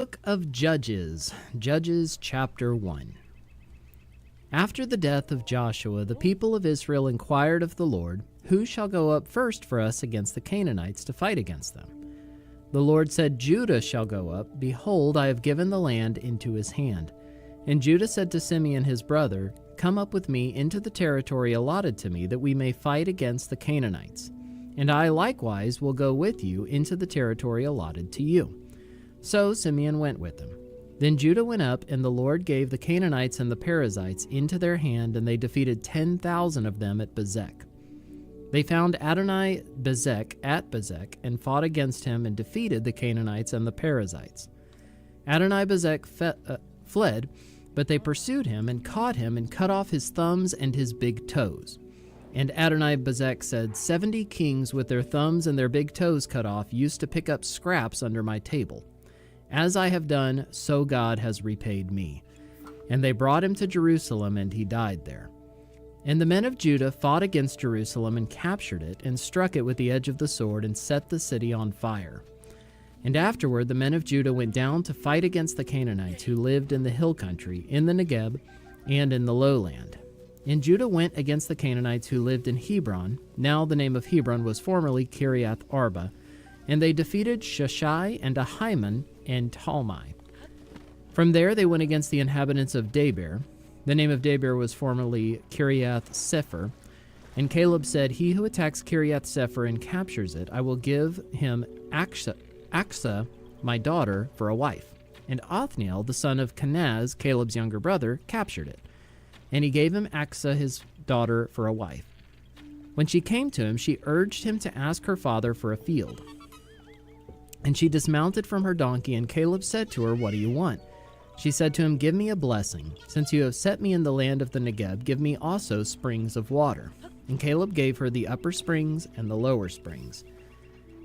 Book of Judges, Judges chapter 1. After the death of Joshua, the people of Israel inquired of the Lord, "Who shall go up first for us against the Canaanites to fight against them?" The Lord said, "Judah shall go up. Behold, I have given the land into his hand." And Judah said to Simeon his brother, "Come up with me into the territory allotted to me, that we may fight against the Canaanites. And I likewise will go with you into the territory allotted to you." So Simeon went with him. Then Judah went up, and the Lord gave the Canaanites and the Perizzites into their hand, and they defeated 10,000 of them at Bezek. They found Adoni-Bezek at Bezek, and fought against him, and defeated the Canaanites and the Perizzites. Adoni-Bezek fled, but they pursued him, and caught him, and cut off his thumbs and his big toes. And Adoni-Bezek said, 70 kings with their thumbs and their big toes cut off used to pick up scraps under my table. As I have done, so God has repaid me. And they brought him to Jerusalem, and he died there. And the men of Judah fought against Jerusalem, and captured it, and struck it with the edge of the sword, and set the city on fire. And afterward the men of Judah went down to fight against the Canaanites, who lived in the hill country, in the Negeb, and in the lowland. And Judah went against the Canaanites who lived in Hebron. Now the name of Hebron was formerly Kiriath Arba. And they defeated Sheshai and Ahiman and Talmai. From there they went against the inhabitants of Debir. The name of Debir was formerly Kiriath Sepher. And Caleb said, "He who attacks Kiriath Sepher and captures it, I will give him Achsah, my daughter, for a wife." And Othniel, the son of Kenaz, Caleb's younger brother, captured it. And he gave him Achsah, his daughter, for a wife. When she came to him, she urged him to ask her father for a field. And she dismounted from her donkey, and Caleb said to her, "What do you want?" She said to him, "Give me a blessing. Since you have set me in the land of the Negeb, give me also springs of water." And Caleb gave her the upper springs and the lower springs.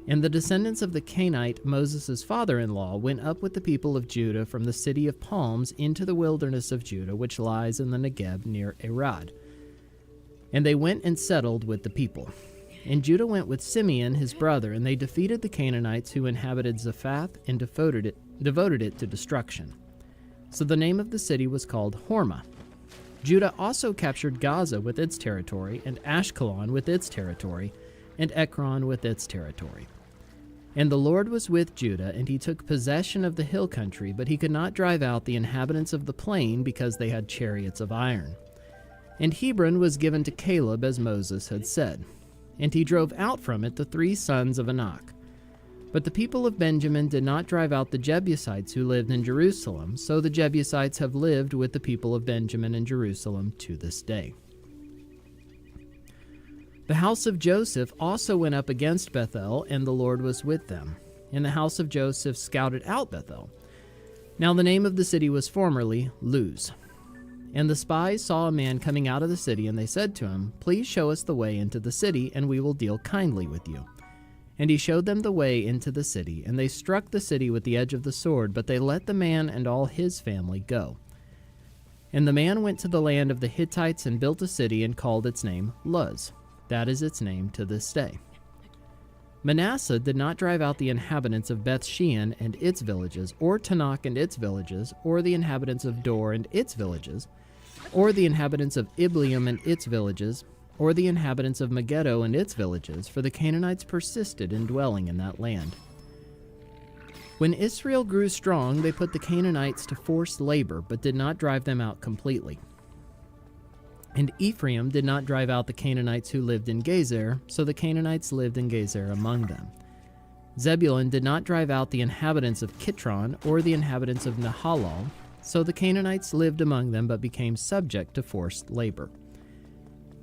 And the descendants of the Canaanite, Moses' father-in-law, went up with the people of Judah from the city of palms into the wilderness of Judah, which lies in the Negeb near Arad. And they went and settled with the people. And Judah went with Simeon his brother, and they defeated the Canaanites who inhabited Zaphath, and devoted it to destruction. So the name of the city was called Hormah. Judah also captured Gaza with its territory, and Ashkelon with its territory, and Ekron with its territory. And the Lord was with Judah, and he took possession of the hill country, but he could not drive out the inhabitants of the plain, because they had chariots of iron. And Hebron was given to Caleb, as Moses had said. And he drove out from it the 3 sons of Anak. But the people of Benjamin did not drive out the Jebusites who lived in Jerusalem, so the Jebusites have lived with the people of Benjamin in Jerusalem to this day. The house of Joseph also went up against Bethel, and the Lord was with them. And the house of Joseph scouted out Bethel. Now the name of the city was formerly Luz. And the spies saw a man coming out of the city, and they said to him, "Please show us the way into the city, and we will deal kindly with you." And he showed them the way into the city, and they struck the city with the edge of the sword, but they let the man and all his family go. And the man went to the land of the Hittites and built a city, and called its name Luz. That is its name to this day. Manasseh did not drive out the inhabitants of Beth-shean and its villages, or Tanakh and its villages, or the inhabitants of Dor and its villages, or the inhabitants of Ibleam and its villages, or the inhabitants of Megiddo and its villages, for the Canaanites persisted in dwelling in that land. When Israel grew strong, they put the Canaanites to forced labor, but did not drive them out completely. And Ephraim did not drive out the Canaanites who lived in Gezer, so the Canaanites lived in Gezer among them. Zebulun did not drive out the inhabitants of Kitron, or the inhabitants of Nahalal, so the Canaanites lived among them, but became subject to forced labor.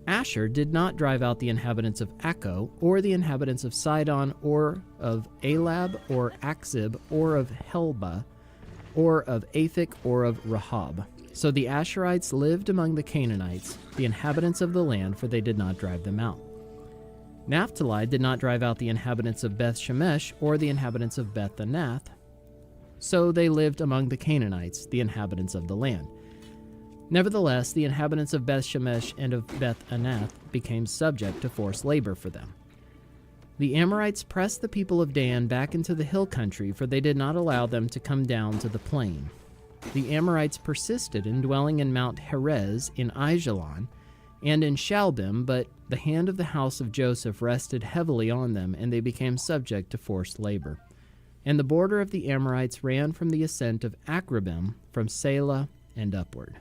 Asher did not drive out the inhabitants of Akko, or the inhabitants of Sidon, or of Alab, or Akzib, or of Helba, or of Aphik, or of Rahab. So the Asherites lived among the Canaanites, the inhabitants of the land, for they did not drive them out. Naphtali did not drive out the inhabitants of Beth-Shemesh, or the inhabitants of Beth-Anath, so they lived among the Canaanites, the inhabitants of the land. Nevertheless, the inhabitants of Beth-Shemesh and of Beth-Anath became subject to forced labor for them. The Amorites pressed the people of Dan back into the hill country, for they did not allow them to come down to the plain. The Amorites persisted in dwelling in Mount Herez, in Aijalon, and in Shalbim, but the hand of the house of Joseph rested heavily on them, and they became subject to forced labor. And the border of the Amorites ran from the ascent of Akrabim, from Selah and upward.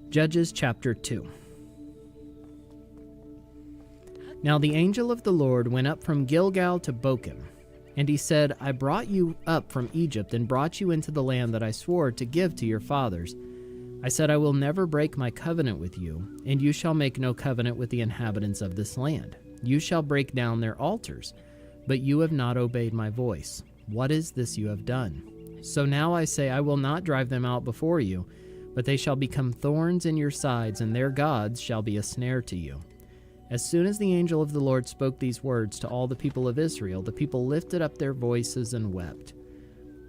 Judges chapter 2. Now the angel of the Lord went up from Gilgal to Bochim, and he said, I brought you up from Egypt and brought you into the land that I swore to give to your fathers. I said, I will never break my covenant with you, and you shall make no covenant with the inhabitants of this land. You shall break down their altars, but you have not obeyed my voice. What is this you have done? So now I say, I will not drive them out before you, but they shall become thorns in your sides, and their gods shall be a snare to you. As soon as the angel of the Lord spoke these words to all the people of Israel, the people lifted up their voices and wept.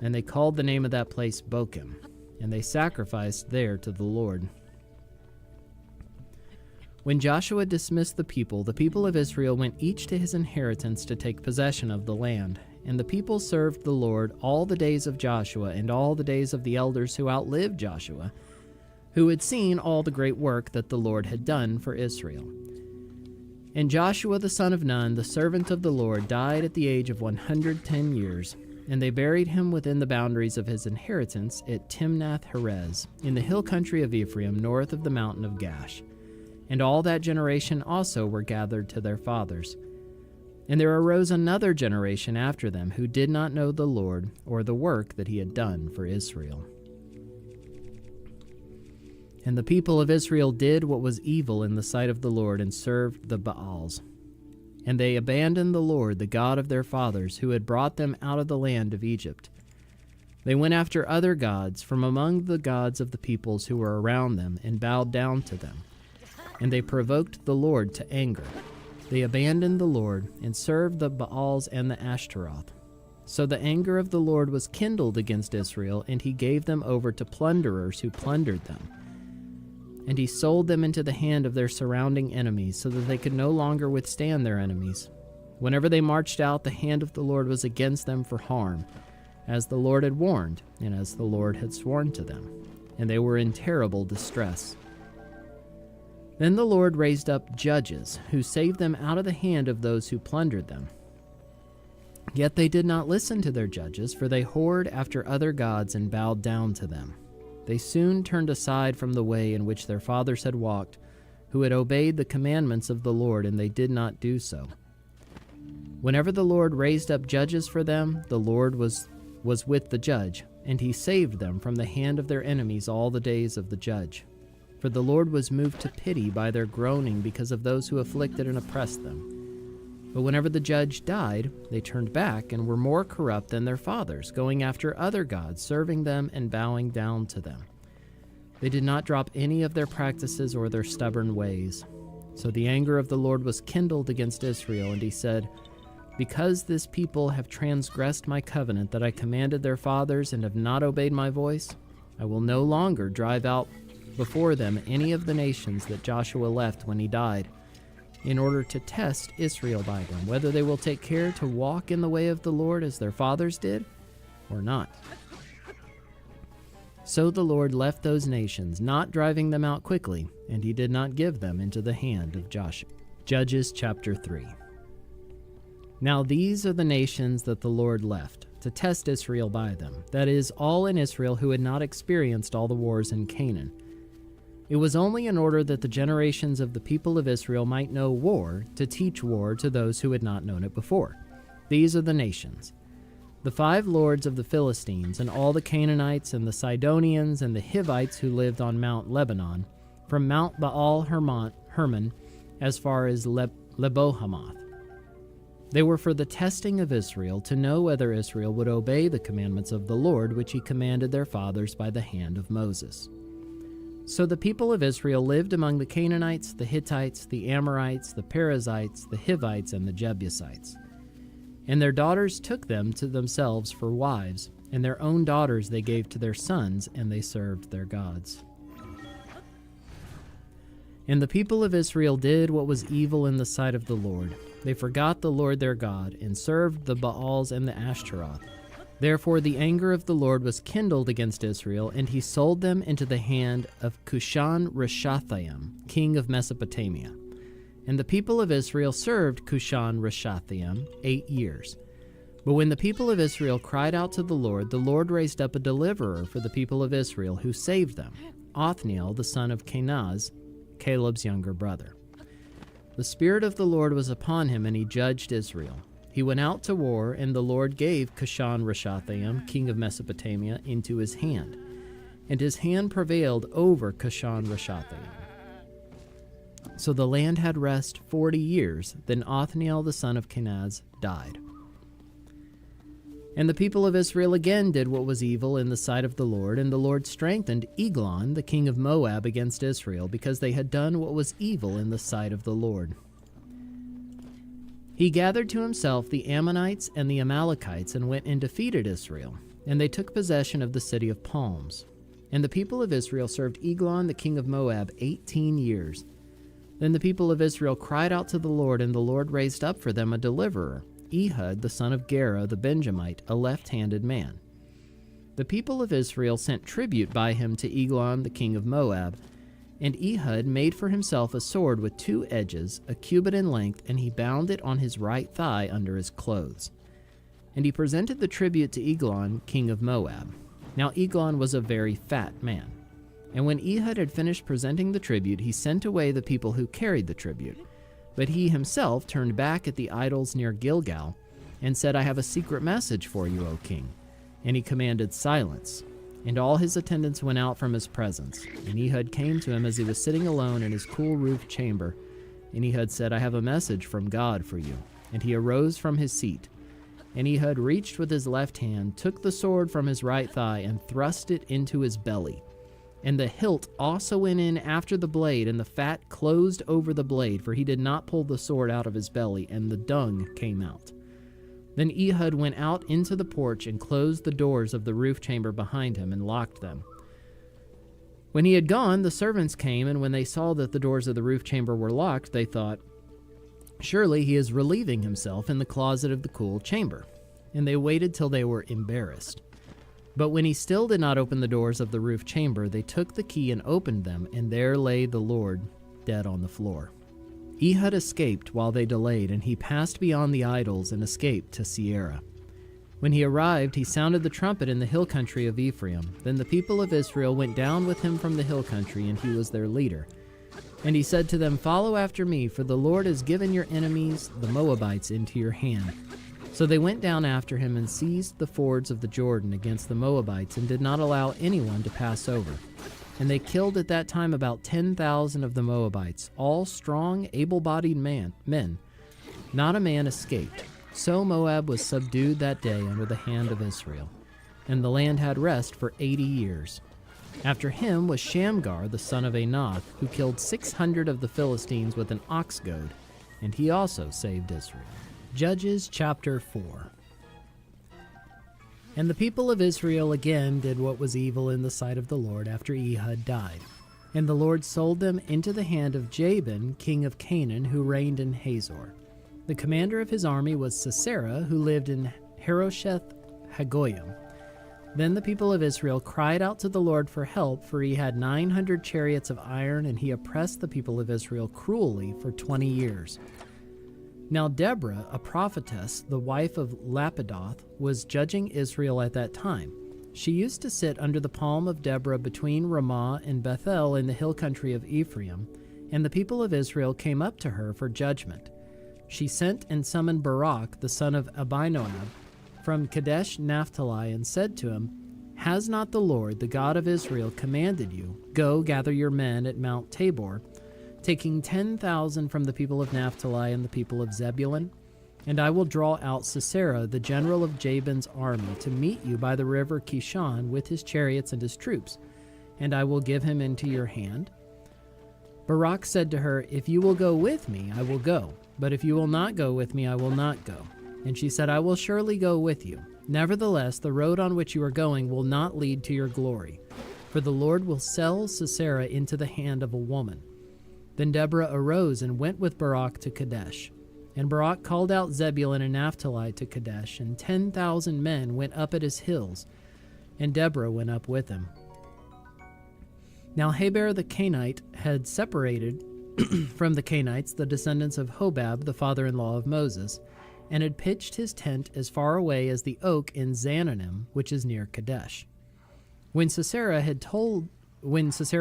And they called the name of that place Bochim, and they sacrificed there to the Lord. When Joshua dismissed the people of Israel went each to his inheritance to take possession of the land. And the people served the Lord all the days of Joshua and all the days of the elders who outlived Joshua, who had seen all the great work that the Lord had done for Israel. And Joshua the son of Nun, the servant of the Lord, died at the age of 110 years, and they buried him within the boundaries of his inheritance at Timnath-Herez, in the hill country of Ephraim, north of the mountain of Gash. And all that generation also were gathered to their fathers. And there arose another generation after them who did not know the Lord or the work that he had done for Israel. And the people of Israel did what was evil in the sight of the Lord and served the Baals. And they abandoned the Lord, the God of their fathers, who had brought them out of the land of Egypt. They went after other gods from among the gods of the peoples who were around them and bowed down to them. And they provoked the Lord to anger. They abandoned the Lord and served the Baals and the Ashtaroth. So the anger of the Lord was kindled against Israel, and he gave them over to plunderers who plundered them. And he sold them into the hand of their surrounding enemies, so that they could no longer withstand their enemies. Whenever they marched out, the hand of the Lord was against them for harm, as the Lord had warned, and as the Lord had sworn to them. And they were in terrible distress. Then the Lord raised up judges, who saved them out of the hand of those who plundered them. Yet they did not listen to their judges, for they whored after other gods and bowed down to them. They soon turned aside from the way in which their fathers had walked, who had obeyed the commandments of the Lord, and they did not do so. Whenever the Lord raised up judges for them, the Lord was with the judge, and he saved them from the hand of their enemies all the days of the judge. For the Lord was moved to pity by their groaning because of those who afflicted and oppressed them. But whenever the judge died, they turned back and were more corrupt than their fathers, going after other gods, serving them and bowing down to them. They did not drop any of their practices or their stubborn ways. So the anger of the Lord was kindled against Israel, and he said, Because this people have transgressed my covenant that I commanded their fathers and have not obeyed my voice, I will no longer drive out before them any of the nations that Joshua left when he died, in order to test Israel by them, whether they will take care to walk in the way of the Lord as their fathers did, or not. So the Lord left those nations, not driving them out quickly, and he did not give them into the hand of Joshua. Judges chapter 3. Now these are the nations that the Lord left, to test Israel by them, that is, all in Israel who had not experienced all the wars in Canaan. It was only in order that the generations of the people of Israel might know war, to teach war to those who had not known it before. These are the nations: the 5 lords of the Philistines, and all the Canaanites, and the Sidonians, and the Hivites who lived on Mount Lebanon, from Mount Baal-Hermon as far as Lebo-Hamath. They were for the testing of Israel, to know whether Israel would obey the commandments of the Lord, which he commanded their fathers by the hand of Moses. So the people of Israel lived among the Canaanites, the Hittites, the Amorites, the Perizzites, the Hivites, and the Jebusites. And their daughters took them to themselves for wives, and their own daughters they gave to their sons, and they served their gods. And the people of Israel did what was evil in the sight of the Lord. They forgot the Lord their God, and served the Baals and the Ashtaroth. Therefore the anger of the Lord was kindled against Israel, and he sold them into the hand of Cushan-Rishathaim, king of Mesopotamia. And the people of Israel served Cushan-Rishathaim 8 years. But when the people of Israel cried out to the Lord raised up a deliverer for the people of Israel, who saved them, Othniel the son of Kenaz, Caleb's younger brother. The Spirit of the Lord was upon him, and he judged Israel. He went out to war, and the Lord gave Cushan-Rishathaim, king of Mesopotamia, into his hand. And his hand prevailed over Cushan-Rishathaim. So the land had rest 40 years. Then Othniel the son of Kenaz died. And the people of Israel again did what was evil in the sight of the Lord, and the Lord strengthened Eglon, the king of Moab, against Israel, because they had done what was evil in the sight of the Lord. He gathered to himself the Ammonites and the Amalekites, and went and defeated Israel, and they took possession of the city of palms. And the people of Israel served Eglon, the king of Moab, 18 years. Then the people of Israel cried out to the Lord, and the Lord raised up for them a deliverer, Ehud the son of Gera the Benjamite, a left-handed man. The people of Israel sent tribute by him to Eglon the king of Moab, and Ehud made for himself a sword with 2 edges, a cubit in length, and he bound it on his right thigh under his clothes. And he presented the tribute to Eglon king of Moab. Now Eglon was a very fat man. And when Ehud had finished presenting the tribute, he sent away the people who carried the tribute. But he himself turned back at the idols near Gilgal, and said, I have a secret message for you, O king. And he commanded silence. And all his attendants went out from his presence. And Ehud came to him as he was sitting alone in his cool roof chamber. And Ehud said, I have a message from God for you. And he arose from his seat. And Ehud reached with his left hand, took the sword from his right thigh, and thrust it into his belly. And the hilt also went in after the blade, and the fat closed over the blade, for he did not pull the sword out of his belly, and the dung came out. Then Ehud went out into the porch and closed the doors of the roof chamber behind him and locked them. When he had gone, the servants came, and when they saw that the doors of the roof chamber were locked, they thought, surely he is relieving himself in the closet of the cool chamber. And they waited till they were embarrassed. But when he still did not open the doors of the roof chamber, they took the key and opened them, and there lay the Lord dead on the floor. Ehud escaped while they delayed, and he passed beyond the idols and escaped to Sierra. When he arrived, he sounded the trumpet in the hill country of Ephraim. Then the people of Israel went down with him from the hill country, and he was their leader. And he said to them, follow after me, for the Lord has given your enemies, the Moabites, into your hand. So they went down after him and seized the fords of the Jordan against the Moabites, and did not allow anyone to pass over. And they killed at that time about 10,000 of the Moabites, all strong, able-bodied men. Not a man escaped. So Moab was subdued that day under the hand of Israel. And the land had rest for 80 years. After him was Shamgar the son of Anath, who killed 600 of the Philistines with an ox goad, and he also saved Israel. Judges chapter 4. And the people of Israel again did what was evil in the sight of the Lord after Ehud died. And the Lord sold them into the hand of Jabin, king of Canaan, who reigned in Hazor. The commander of his army was Sisera, who lived in Harosheth Hagoyim. Then the people of Israel cried out to the Lord for help, for he had 900 chariots of iron, and he oppressed the people of Israel cruelly for 20 years. Now Deborah, a prophetess, the wife of Lapidoth, was judging Israel at that time. She used to sit under the palm of Deborah between Ramah and Bethel in the hill country of Ephraim, and the people of Israel came up to her for judgment. She sent and summoned Barak, the son of Abinoam, from Kadesh Naphtali, and said to him, Has not the Lord, the God of Israel, commanded you, Go, gather your men at Mount Tabor, taking 10,000 from the people of Naphtali and the people of Zebulun? And I will draw out Sisera, the general of Jabin's army, to meet you by the river Kishon with his chariots and his troops, and I will give him into your hand. Barak said to her, If you will go with me, I will go, but if you will not go with me, I will not go. And she said, I will surely go with you. Nevertheless, the road on which you are going will not lead to your glory, for the Lord will sell Sisera into the hand of a woman. Then Deborah arose and went with Barak to Kadesh. And Barak called out Zebulun and Naphtali to Kadesh, and 10,000 men went up at his hills, and Deborah went up with him. Now Heber the Kenite had separated from the Kenites, the descendants of Hobab, the father-in-law of Moses, and had pitched his tent as far away as the oak in Zananim, which is near Kadesh. When Sisera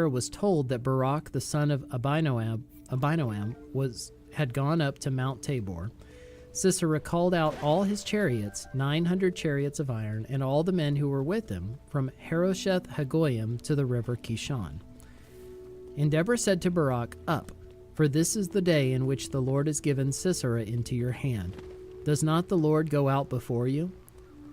was told that Barak the son of Abinoam had gone up to Mount Tabor, Sisera called out all his chariots, 900 chariots of iron, and all the men who were with him, from Harosheth Hagoyim to the river Kishon. And Deborah said to Barak, "Up, for this is the day in which the Lord has given Sisera into your hand. Does not the Lord go out before you?"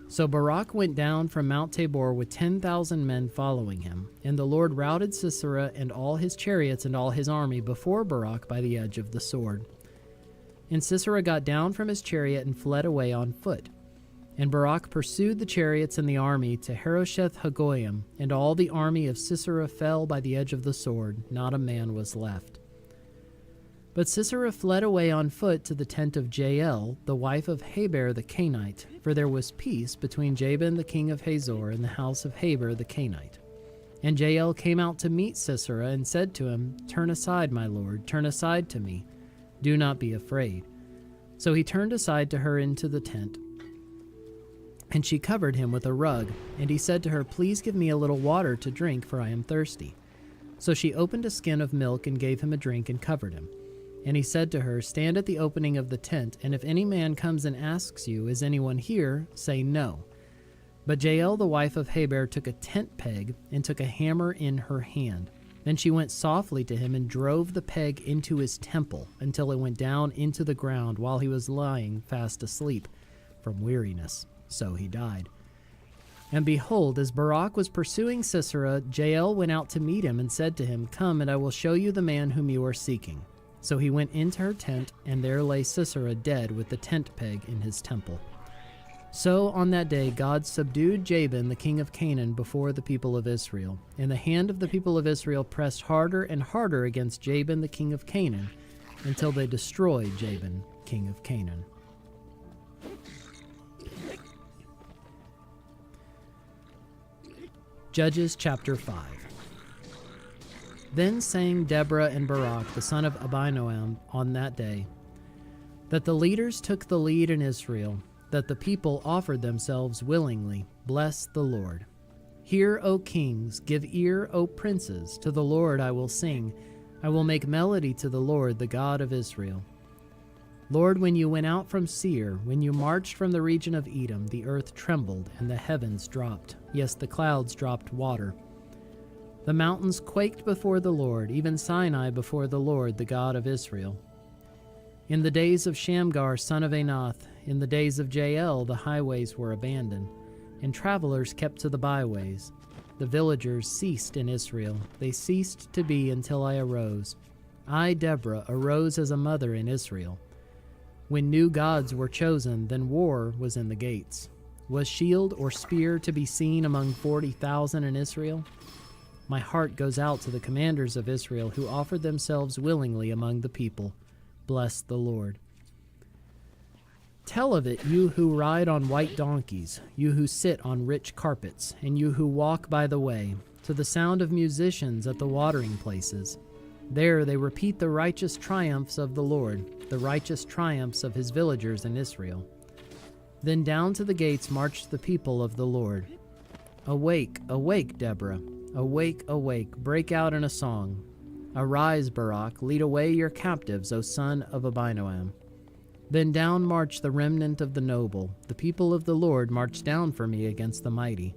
So Barak went down from Mount Tabor with 10,000 men following him, and the Lord routed Sisera and all his chariots and all his army before Barak by the edge of the sword. And Sisera got down from his chariot and fled away on foot. And Barak pursued the chariots and the army to Harosheth Hagoyim, and all the army of Sisera fell by the edge of the sword, not a man was left. But Sisera fled away on foot to the tent of Jael, the wife of Heber the Kenite, for there was peace between Jabin the king of Hazor and the house of Heber the Kenite. And Jael came out to meet Sisera and said to him, "Turn aside, my lord, turn aside to me. Do not be afraid." So he turned aside to her into the tent, and she covered him with a rug. And he said to her, "Please give me a little water to drink, for I am thirsty." So she opened a skin of milk and gave him a drink and covered him. And he said to her, "Stand at the opening of the tent, and if any man comes and asks you, 'Is anyone here?' say no." But Jael, the wife of Heber, took a tent peg and took a hammer in her hand. Then she went softly to him and drove the peg into his temple until it went down into the ground while he was lying fast asleep from weariness. So he died. And behold, as Barak was pursuing Sisera, Jael went out to meet him and said to him, "Come, and I will show you the man whom you are seeking." So he went into her tent, and there lay Sisera dead with the tent peg in his temple. So on that day God subdued Jabin the king of Canaan before the people of Israel, and the hand of the people of Israel pressed harder and harder against Jabin the king of Canaan, until they destroyed Jabin king of Canaan. Judges chapter 5. Then sang Deborah and Barak the son of Abinoam on that day, that the leaders took the lead in Israel, that the people offered themselves willingly. Bless the Lord. Hear, O kings, give ear, O princes, to the Lord I will sing. I will make melody to the Lord, the God of Israel. Lord, when you went out from Seir, when you marched from the region of Edom, the earth trembled and the heavens dropped. Yes, the clouds dropped water. The mountains quaked before the Lord, even Sinai before the Lord, the God of Israel. In the days of Shamgar, son of Anath, in the days of Jael, the highways were abandoned, and travelers kept to the byways. The villagers ceased in Israel. They ceased to be until I arose. I, Deborah, arose as a mother in Israel. When new gods were chosen, then war was in the gates. Was shield or spear to be seen among 40,000 in Israel? My heart goes out to the commanders of Israel who offered themselves willingly among the people. Bless the Lord. Tell of it, you who ride on white donkeys, you who sit on rich carpets, and you who walk by the way, to the sound of musicians at the watering places. There they repeat the righteous triumphs of the Lord, the righteous triumphs of his villagers in Israel. Then down to the gates marched the people of the Lord. Awake, awake, Deborah. Awake, awake, break out in a song. Arise, Barak, lead away your captives, O son of Abinoam. Then down marched the remnant of the noble. The people of the Lord marched down for me against the mighty.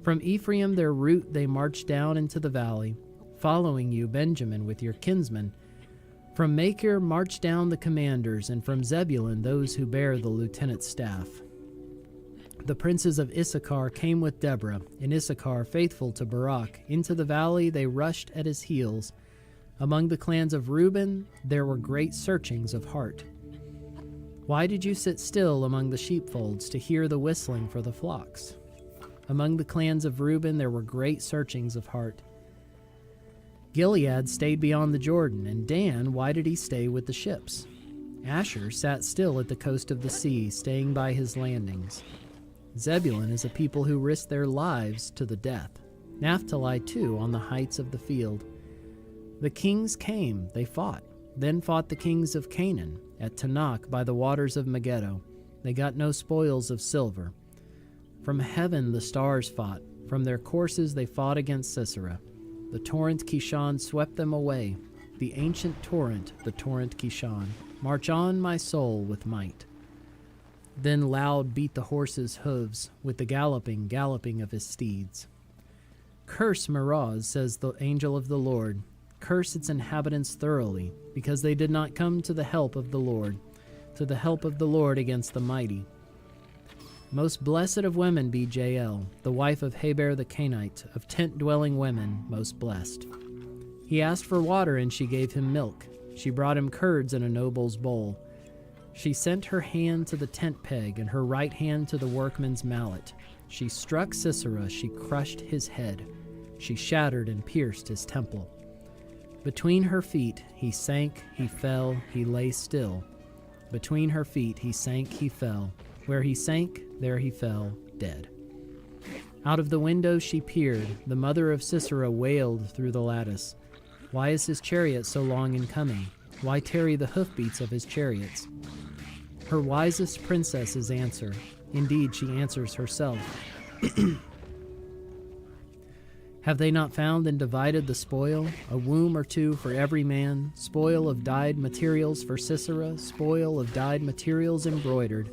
From Ephraim their root they marched down into the valley, following you, Benjamin, with your kinsmen. From Machir marched down the commanders, and from Zebulun those who bear the lieutenant's staff. The princes of Issachar came with Deborah, and Issachar, faithful to Barak. Into the valley they rushed at his heels. Among the clans of Reuben there were great searchings of heart. Why did you sit still among the sheepfolds to hear the whistling for the flocks? Among the clans of Reuben there were great searchings of heart. Gilead stayed beyond the Jordan, and Dan, why did he stay with the ships? Asher sat still at the coast of the sea, staying by his landings. Zebulun is a people who risk their lives to the death. Naphtali too, on the heights of the field. The kings came, they fought. Then fought the kings of Canaan, at Tanakh by the waters of Megiddo. They got no spoils of silver. From heaven the stars fought. From their courses they fought against Sisera. The torrent Kishon swept them away. The ancient torrent, the torrent Kishon. March on, my soul, with might. Then loud beat the horses' hooves, with the galloping of his steeds. Curse Meroz, says the angel of the Lord. Curse its inhabitants thoroughly, because they did not come to the help of the Lord, to the help of the Lord against the mighty. Most blessed of women be Jael, the wife of Heber the Kenite, of tent-dwelling women, most blessed. He asked for water, and she gave him milk. She brought him curds in a noble's bowl. She sent her hand to the tent peg, and her right hand to the workman's mallet. She struck Sisera, she crushed his head. She shattered and pierced his temple. Between her feet he sank, he fell, he lay still. Between her feet he sank, he fell. Where he sank, there he fell, dead. Out of the window she peered. The mother of Sisera wailed through the lattice. Why is his chariot so long in coming? Why tarry the hoofbeats of his chariots? Her wisest princesses answer. Indeed, she answers herself. Have they not found and divided the spoil? A womb or two for every man, spoil of dyed materials for Sisera, spoil of dyed materials embroidered,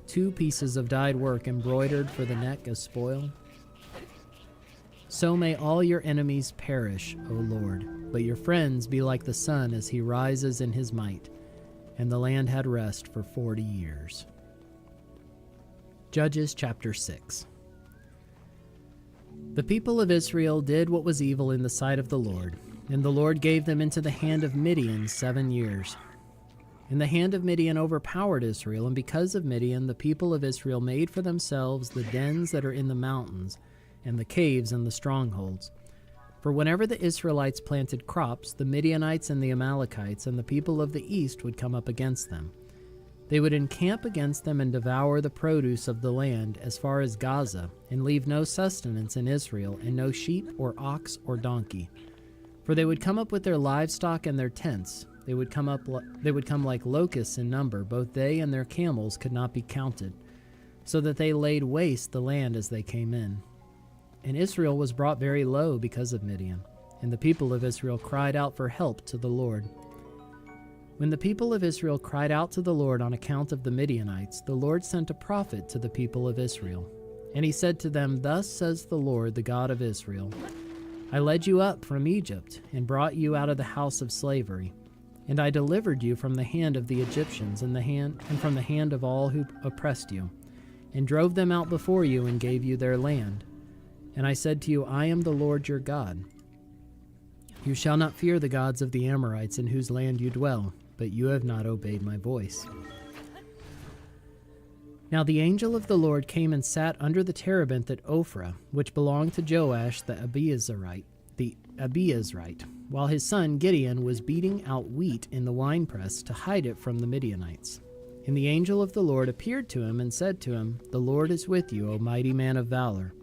2 pieces of dyed work embroidered for the neck as spoil? So may all your enemies perish, O Lord, but your friends be like the sun as he rises in his might. And the land had rest for 40 years. Judges chapter 6. The people of Israel did what was evil in the sight of the Lord, and the Lord gave them into the hand of Midian 7 years. And the hand of Midian overpowered Israel, and because of Midian the people of Israel made for themselves the dens that are in the mountains, and the caves and the strongholds. For whenever the Israelites planted crops, the Midianites and the Amalekites and the people of the east would come up against them. They would encamp against them and devour the produce of the land as far as Gaza, and leave no sustenance in Israel, and no sheep or ox or donkey. For they would come up with their livestock and their tents. They would come like locusts in number. Both they and their camels could not be counted, so that they laid waste the land as they came in. And Israel was brought very low because of Midian, and the people of Israel cried out for help to the Lord. When the people of Israel cried out to the Lord on account of the Midianites, the Lord sent a prophet to the people of Israel. And he said to them, Thus says the Lord, the God of Israel, I led you up from Egypt, and brought you out of the house of slavery. And I delivered you from the hand of the Egyptians, and from the hand of all who oppressed you, and drove them out before you, and gave you their land. And I said to you, I am the Lord your God. You shall not fear the gods of the Amorites in whose land you dwell, but you have not obeyed my voice. Now the angel of the Lord came and sat under the terebinth at Ophrah, which belonged to Joash the Abiezrite, while his son Gideon was beating out wheat in the winepress to hide it from the Midianites. And the angel of the Lord appeared to him and said to him, The Lord is with you, O mighty man of valor.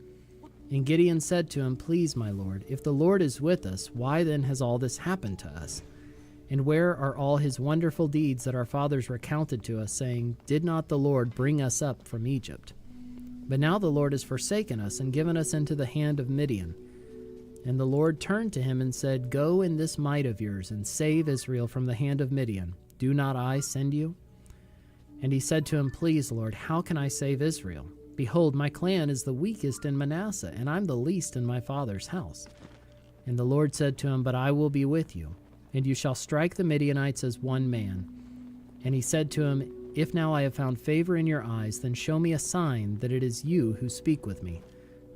And Gideon said to him, Please, my Lord, if the Lord is with us, why then has all this happened to us? And where are all his wonderful deeds that our fathers recounted to us, saying, Did not the Lord bring us up from Egypt? But now the Lord has forsaken us and given us into the hand of Midian. And the Lord turned to him and said, Go in this might of yours, and save Israel from the hand of Midian. Do not I send you? And he said to him, Please, Lord, how can I save Israel? Behold, my clan is the weakest in Manasseh, and I'm the least in my father's house. And the Lord said to him, But I will be with you, and you shall strike the Midianites as one man. And he said to him, If now I have found favor in your eyes, then show me a sign that it is you who speak with me.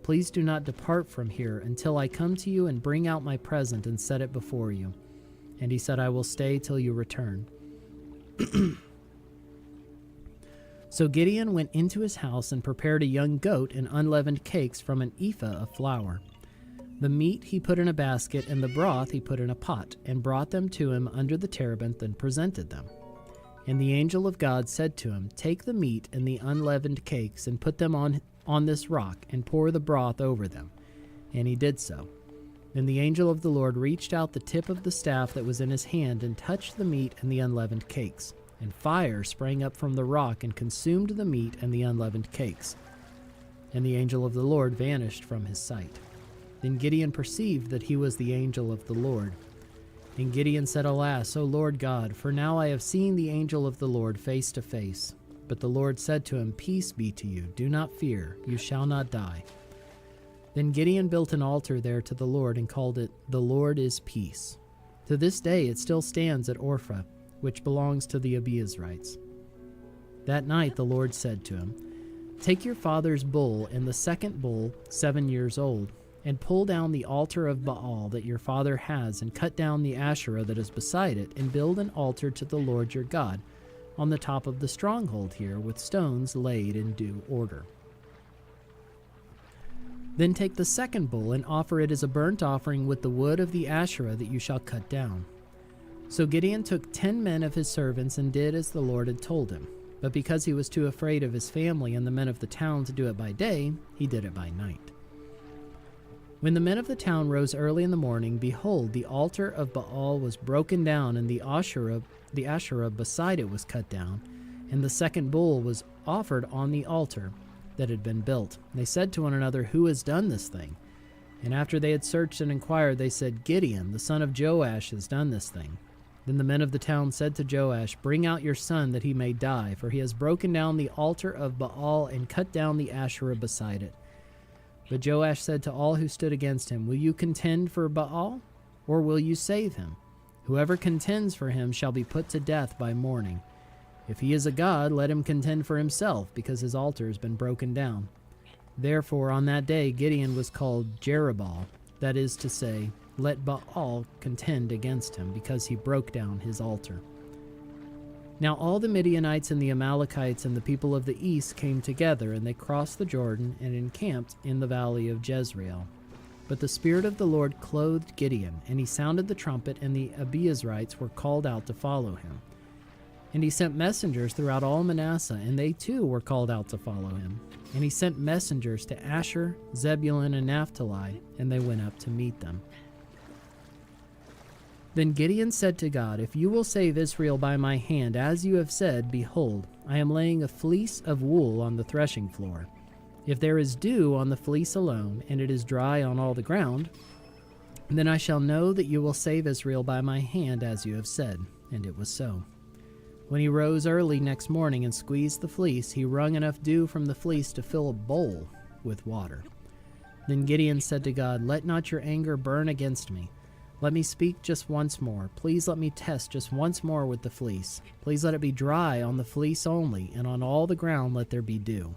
Please do not depart from here until I come to you and bring out my present and set it before you. And he said, I will stay till you return. So Gideon went into his house and prepared a young goat and unleavened cakes from an ephah of flour. The meat he put in a basket, and the broth he put in a pot, and brought them to him under the terebinth, and presented them. And the angel of God said to him, Take the meat and the unleavened cakes, and put them on this rock, and pour the broth over them. And he did so. Then the angel of the Lord reached out the tip of the staff that was in his hand, and touched the meat and the unleavened cakes. And fire sprang up from the rock, and consumed the meat and the unleavened cakes. And the angel of the Lord vanished from his sight. Then Gideon perceived that he was the angel of the Lord. And Gideon said, Alas, O Lord God, for now I have seen the angel of the Lord face to face. But the Lord said to him, Peace be to you, do not fear, you shall not die. Then Gideon built an altar there to the Lord, and called it, The Lord is Peace. To this day it still stands at Ophrah, which belongs to the Abiezrites. That night the Lord said to him, Take your father's bull and the second bull, 7 years old, and pull down the altar of Baal that your father has, and cut down the Asherah that is beside it, and build an altar to the Lord your God on the top of the stronghold here, with stones laid in due order. Then take the second bull, and offer it as a burnt offering with the wood of the Asherah that you shall cut down. So Gideon took 10 men of his servants, and did as the Lord had told him. But because he was too afraid of his family and the men of the town to do it by day, he did it by night. When the men of the town rose early in the morning, behold, the altar of Baal was broken down, and the Asherah beside it was cut down, and the second bull was offered on the altar that had been built. They said to one another, Who has done this thing? And after they had searched and inquired, they said, Gideon, the son of Joash, has done this thing. Then the men of the town said to Joash, Bring out your son, that he may die, for he has broken down the altar of Baal, and cut down the Asherah beside it. But Joash said to all who stood against him, Will you contend for Baal, or will you save him? Whoever contends for him shall be put to death by morning. If he is a god, let him contend for himself, because his altar has been broken down. Therefore on that day Gideon was called Jerubbaal, that is to say, Let Baal contend against him, because he broke down his altar. Now all the Midianites and the Amalekites and the people of the east came together, and they crossed the Jordan and encamped in the valley of Jezreel. But the Spirit of the Lord clothed Gideon, and he sounded the trumpet, and the Abiezrites were called out to follow him. And he sent messengers throughout all Manasseh, and they too were called out to follow him. And he sent messengers to Asher, Zebulun, and Naphtali, and they went up to meet them. Then Gideon said to God, If you will save Israel by my hand, as you have said, behold, I am laying a fleece of wool on the threshing floor. If there is dew on the fleece alone, and it is dry on all the ground, then I shall know that you will save Israel by my hand, as you have said. And it was so. When he rose early next morning and squeezed the fleece, he wrung enough dew from the fleece to fill a bowl with water. Then Gideon said to God, Let not your anger burn against me. Let me speak just once more. Please let me test just once more with the fleece. Please let it be dry on the fleece only, and on all the ground let there be dew.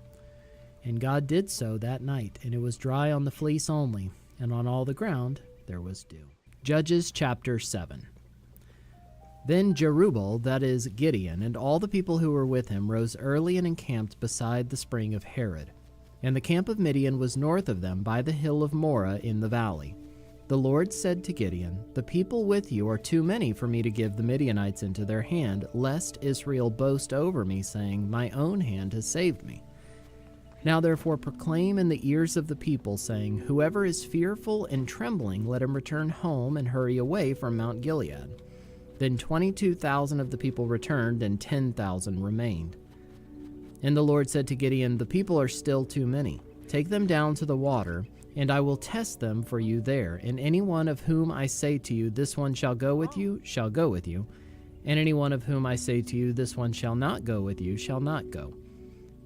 And God did so that night, and it was dry on the fleece only, and on all the ground there was dew. Judges chapter 7. Then Jerubbaal, that is Gideon, and all the people who were with him rose early and encamped beside the spring of Harod. And the camp of Midian was north of them by the hill of Moreh in the valley. The Lord said to Gideon, The people with you are too many for me to give the Midianites into their hand, lest Israel boast over me, saying, My own hand has saved me. Now therefore proclaim in the ears of the people, saying, Whoever is fearful and trembling, let him return home and hurry away from Mount Gilead. Then 22,000 of the people returned, and 10,000 remained. And the Lord said to Gideon, The people are still too many. Take them down to the water, and I will test them for you there. And any one of whom I say to you, This one shall go with you, shall go with you. And any one of whom I say to you, This one shall not go with you, shall not go.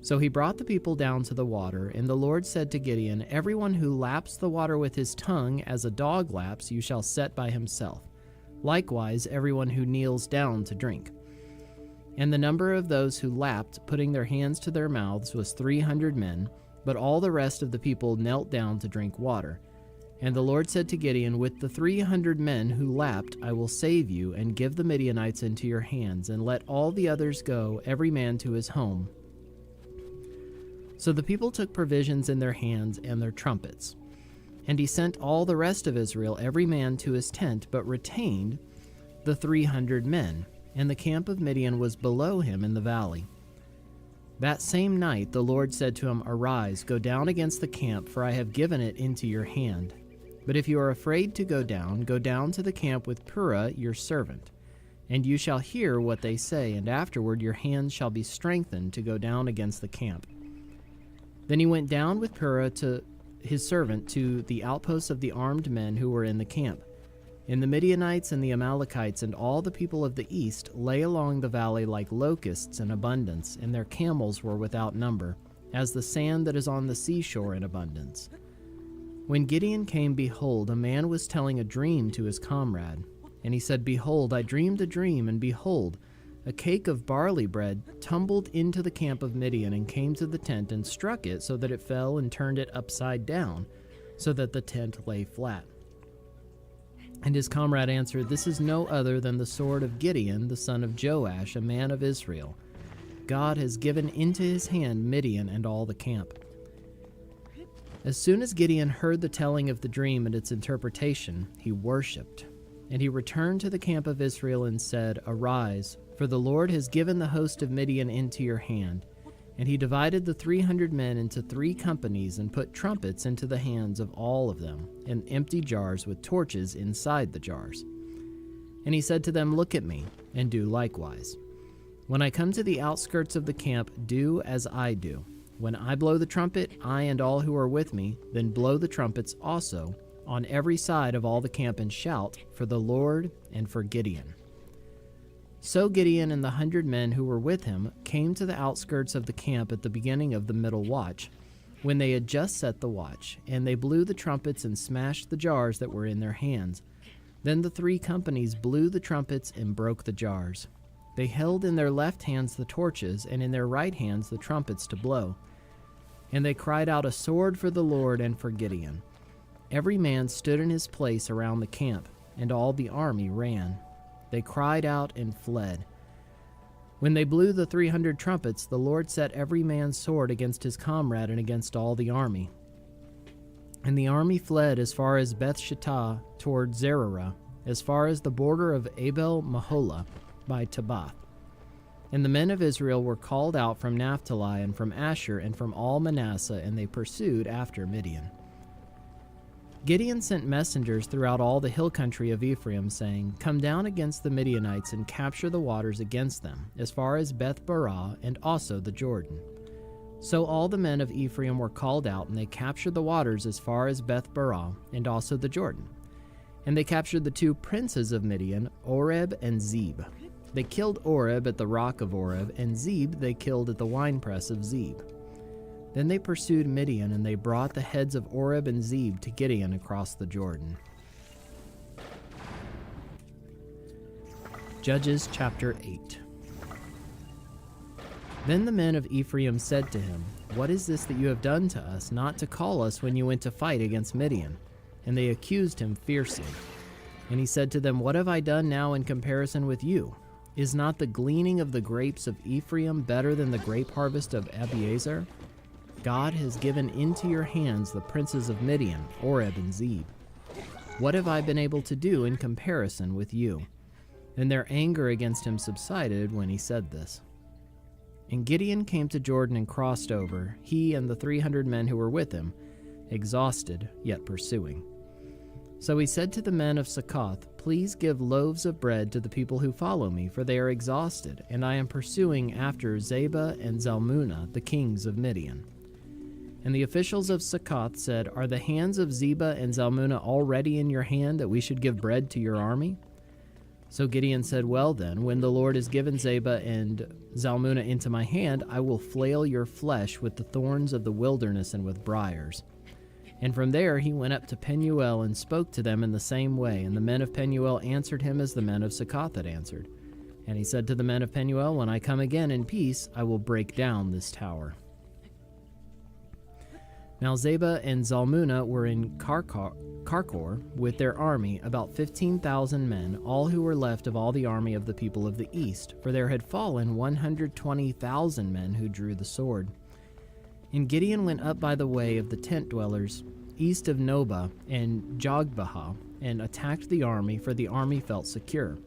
So he brought the people down to the water, and the Lord said to Gideon, Everyone who laps the water with his tongue as a dog laps, you shall set by himself. Likewise, everyone who kneels down to drink. And the number of those who lapped, putting their hands to their mouths, was 300 men, but all the rest of the people knelt down to drink water. And the Lord said to Gideon, With the 300 men who lapped, I will save you, and give the Midianites into your hands, and let all the others go, every man to his home. So the people took provisions in their hands and their trumpets. And he sent all the rest of Israel, every man to his tent, but retained the 300 men, and the camp of Midian was below him in the valley. That same night the Lord said to him, Arise, go down against the camp, for I have given it into your hand. But if you are afraid to go down to the camp with Purah your servant, and you shall hear what they say, and afterward your hands shall be strengthened to go down against the camp. Then he went down with Purah to his servant to the outposts of the armed men who were in the camp. And the Midianites and the Amalekites and all the people of the east lay along the valley like locusts in abundance, and their camels were without number, as the sand that is on the seashore in abundance. When Gideon came, behold, a man was telling a dream to his comrade. And he said, Behold, I dreamed a dream, and behold, a cake of barley bread tumbled into the camp of Midian and came to the tent and struck it so that it fell and turned it upside down, so that the tent lay flat. And his comrade answered, This is no other than the sword of Gideon, the son of Joash, a man of Israel. God has given into his hand Midian and all the camp. As soon as Gideon heard the telling of the dream and its interpretation, he worshipped. And he returned to the camp of Israel and said, Arise, for the Lord has given the host of Midian into your hand. And he divided the 300 men into 3 companies and put trumpets into the hands of all of them, and empty jars with torches inside the jars. And he said to them, Look at me, and do likewise. When I come to the outskirts of the camp, do as I do. When I blow the trumpet, I and all who are with me, then blow the trumpets also on every side of all the camp, and shout for the Lord and for Gideon. So Gideon and the 100 men who were with him came to the outskirts of the camp at the beginning of the middle watch, when they had just set the watch, and they blew the trumpets and smashed the jars that were in their hands. Then the 3 companies blew the trumpets and broke the jars. They held in their left hands the torches, and in their right hands the trumpets to blow. And they cried out, A sword for the Lord and for Gideon. Every man stood in his place around the camp, and all the army ran. They cried out and fled. When they blew the 300 trumpets, the Lord set every man's sword against his comrade and against all the army. And the army fled as far as Beth-shittah toward Zererah, as far as the border of Abel-Maholah by Tabbath. And the men of Israel were called out from Naphtali and from Asher and from all Manasseh, and they pursued after Midian. Gideon sent messengers throughout all the hill country of Ephraim, saying, Come down against the Midianites and capture the waters against them, as far as Beth-barah and also the Jordan. So all the men of Ephraim were called out, and they captured the waters as far as Beth-barah and also the Jordan. And they captured the 2 princes of Midian, Oreb and Zeb. They killed Oreb at the rock of Oreb, and Zeb they killed at the winepress of Zeb. Then they pursued Midian, and they brought the heads of Oreb and Zeb to Gideon across the Jordan. Judges chapter 8. Then the men of Ephraim said to him, What is this that you have done to us, not to call us when you went to fight against Midian? And they accused him fiercely. And he said to them, What have I done now in comparison with you? Is not the gleaning of the grapes of Ephraim better than the grape harvest of Abiezer? God has given into your hands the princes of Midian, Oreb and Zeb. What have I been able to do in comparison with you? And their anger against him subsided when he said this. And Gideon came to Jordan and crossed over, he and the 300 men who were with him, exhausted, yet pursuing. So he said to the men of Succoth, Please give loaves of bread to the people who follow me, for they are exhausted, and I am pursuing after Zebah and Zalmunna, the kings of Midian. And the officials of Succoth said, Are the hands of Zebah and Zalmunna already in your hand, that we should give bread to your army? So Gideon said, Well then, when the Lord has given Zebah and Zalmunna into my hand, I will flail your flesh with the thorns of the wilderness and with briars. And from there he went up to Penuel and spoke to them in the same way, and the men of Penuel answered him as the men of Succoth had answered. And he said to the men of Penuel, When I come again in peace, I will break down this tower. Now Zebah and Zalmunna were in Karkor with their army, about 15,000 men, all who were left of all the army of the people of the east, for there had fallen 120,000 men who drew the sword. And Gideon went up by the way of the tent dwellers east of Nobah and Jogbehah, and attacked the army, for the army felt secure.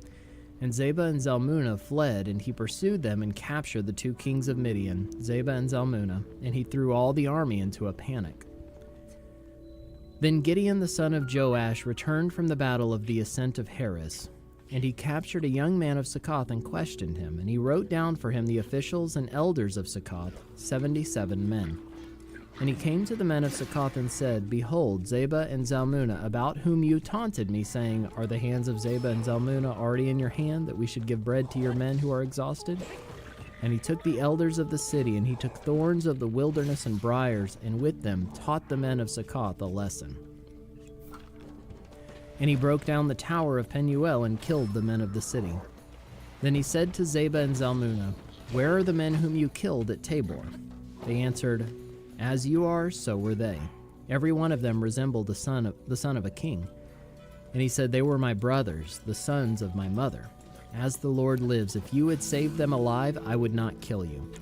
And Zebah and Zalmunna fled, and he pursued them and captured the 2 kings of Midian, Zebah and Zalmunna, and he threw all the army into a panic. Then Gideon the son of Joash returned from the battle of the ascent of Heres, and he captured a young man of Succoth and questioned him, and he wrote down for him the officials and elders of Succoth, 77 men. And he came to the men of Succoth and said, Behold, Zebah and Zalmunna, about whom you taunted me, saying, Are the hands of Zebah and Zalmunna already in your hand, that we should give bread to your men who are exhausted? And he took the elders of the city, and he took thorns of the wilderness and briars, and with them taught the men of Succoth a lesson. And he broke down the tower of Penuel and killed the men of the city. Then he said to Zebah and Zalmunna, Where are the men whom you killed at Tabor? They answered, As you are, so were they. Every one of them resembled the son of a king. And he said, They were my brothers, the sons of my mother. As the Lord lives, if you had saved them alive, I would not kill you.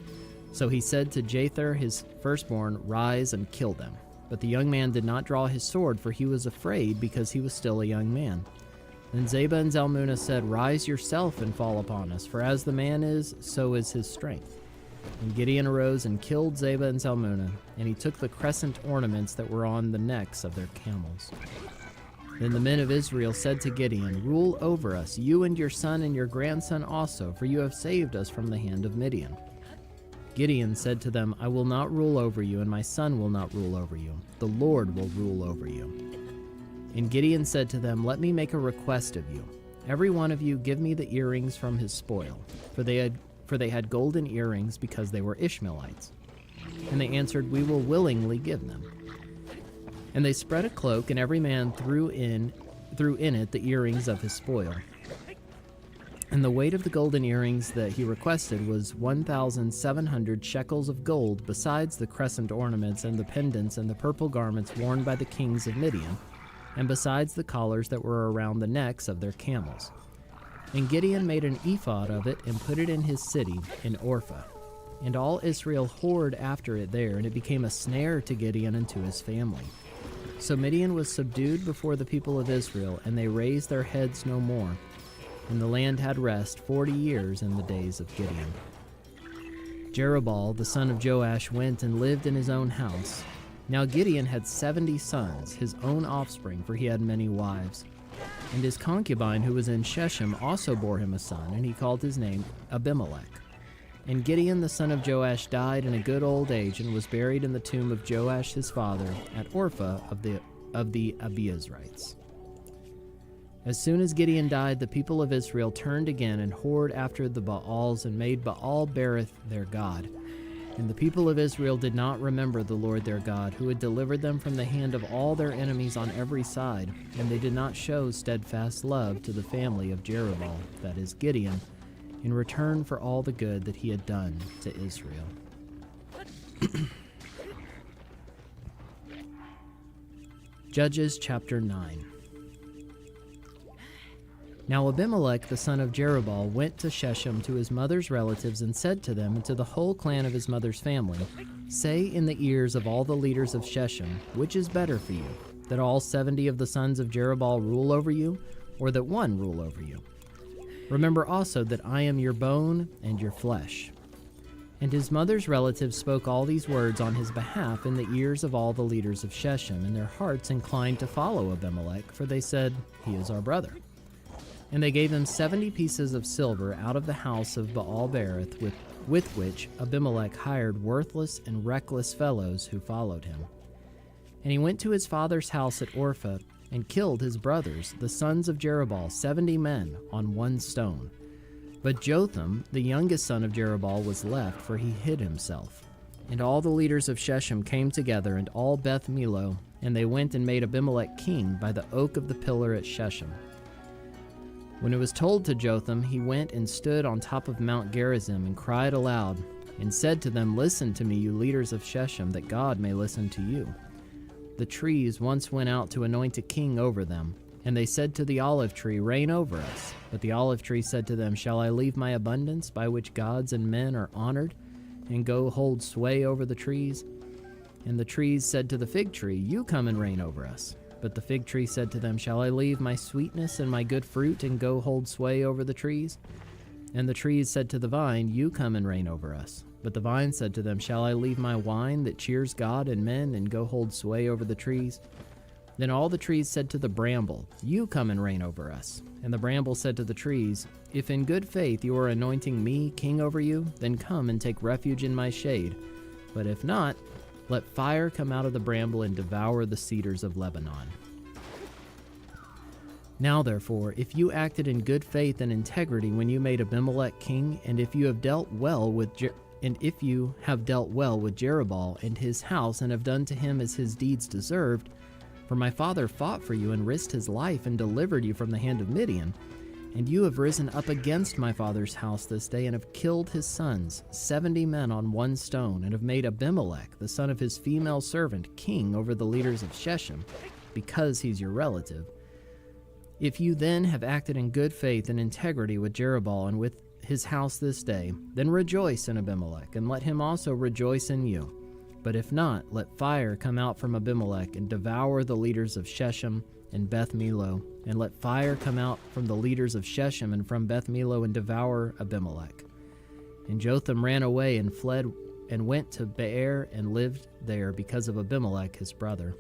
So he said to Jether, his firstborn, Rise and kill them. But the young man did not draw his sword, for he was afraid, because he was still a young man. Then Zebah and Zalmunna said, Rise yourself and fall upon us, for as the man is, so is his strength. And Gideon arose and killed Zebah and Zalmunna, and he took the crescent ornaments that were on the necks of their camels. Then the men of Israel said to Gideon, Rule over us, you and your son and your grandson also, for you have saved us from the hand of Midian. Gideon said to them, I will not rule over you, and my son will not rule over you. The Lord will rule over you. And Gideon said to them, Let me make a request of you. Every one of you give me the earrings from his spoil, for they had golden earrings, because they were Ishmaelites. And they answered, We will willingly give them. And they spread a cloak, and every man threw in it the earrings of his spoil. And the weight of the golden earrings that he requested was 1,700 shekels of gold, besides the crescent ornaments and the pendants and the purple garments worn by the kings of Midian, and besides the collars that were around the necks of their camels. And Gideon made an ephod of it and put it in his city, in Orpha. And all Israel whored after it there, and it became a snare to Gideon and to his family. So Midian was subdued before the people of Israel, and they raised their heads no more. And the land had rest 40 years in the days of Gideon. Jerubbaal, the son of Joash, went and lived in his own house. Now Gideon had 70 sons, his own offspring, for he had many wives. And his concubine, who was in Shechem, also bore him a son, and he called his name Abimelech. And Gideon the son of Joash died in a good old age, and was buried in the tomb of Joash his father at Orpha of the Abiezrites. As soon as Gideon died, the people of Israel turned again and whored after the Baals, and made Baal-berith their god. And the people of Israel did not remember the Lord their God, who had delivered them from the hand of all their enemies on every side, and they did not show steadfast love to the family of Jerubbaal, that is Gideon, in return for all the good that he had done to Israel. Judges chapter 9. Now Abimelech the son of Jerubbaal went to Shechem to his mother's relatives, and said to them and to the whole clan of his mother's family, Say in the ears of all the leaders of Shechem, which is better for you, that all 70 of the sons of Jerubbaal rule over you, or that one rule over you? Remember also that I am your bone and your flesh. And his mother's relatives spoke all these words on his behalf in the ears of all the leaders of Shechem, and their hearts inclined to follow Abimelech, for they said, He is our brother. And they gave him 70 pieces of silver out of the house of Baal-berith, with which Abimelech hired worthless and reckless fellows who followed him. And he went to his father's house at Orpha, and killed his brothers, the sons of Jerubbaal, 70 men, on one stone. But Jotham, the youngest son of Jerubbaal, was left, for he hid himself. And all the leaders of Shechem came together, and all Beth Millo, and they went and made Abimelech king by the oak of the pillar at Shechem. When it was told to Jotham, he went and stood on top of Mount Gerizim, and cried aloud, and said to them, Listen to me, you leaders of Shechem, that God may listen to you. The trees once went out to anoint a king over them, and they said to the olive tree, Reign over us. But the olive tree said to them, Shall I leave my abundance, by which gods and men are honored, and go hold sway over the trees? And the trees said to the fig tree, You come and reign over us. But the fig tree said to them, Shall I leave my sweetness and my good fruit and go hold sway over the trees? And the trees said to the vine, You come and reign over us. But the vine said to them, Shall I leave my wine that cheers God and men and go hold sway over the trees? Then all the trees said to the bramble, You come and reign over us. And the bramble said to the trees, If in good faith you are anointing me king over you, then come and take refuge in my shade. But if not, let fire come out of the bramble and devour the cedars of Lebanon. Now therefore, if you acted in good faith and integrity when you made Abimelech king, and if you have dealt well with Jerubbaal and his house, and have done to him as his deeds deserved, for my father fought for you and risked his life and delivered you from the hand of Midian, and you have risen up against my father's house this day, and have killed his sons, 70 men on one stone, and have made Abimelech, the son of his female servant, king over the leaders of Shechem, because he's your relative. If you then have acted in good faith and integrity with Jerubbaal and with his house this day, then rejoice in Abimelech, and let him also rejoice in you. But if not, let fire come out from Abimelech and devour the leaders of Shechem and Beth Millo, and let fire come out from the leaders of Shechem and from Beth Millo and devour Abimelech. And Jotham ran away and fled and went to Beer and lived there because of Abimelech his brother.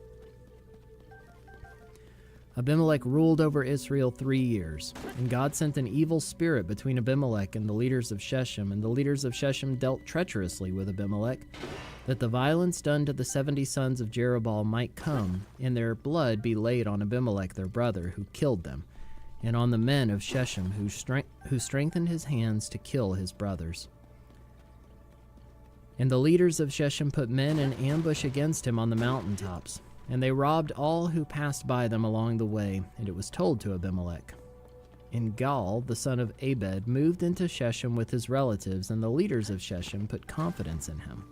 Abimelech ruled over Israel 3 years, and God sent an evil spirit between Abimelech and the leaders of Shechem, and the leaders of Shechem dealt treacherously with Abimelech, that the violence done to the 70 sons of Jerubbaal might come, and their blood be laid on Abimelech their brother, who killed them, and on the men of Shechem, who strengthened his hands to kill his brothers. And the leaders of Shechem put men in ambush against him on the mountaintops, and they robbed all who passed by them along the way, and it was told to Abimelech. And Gaal, the son of Abed, moved into Shechem with his relatives, and the leaders of Shechem put confidence in him.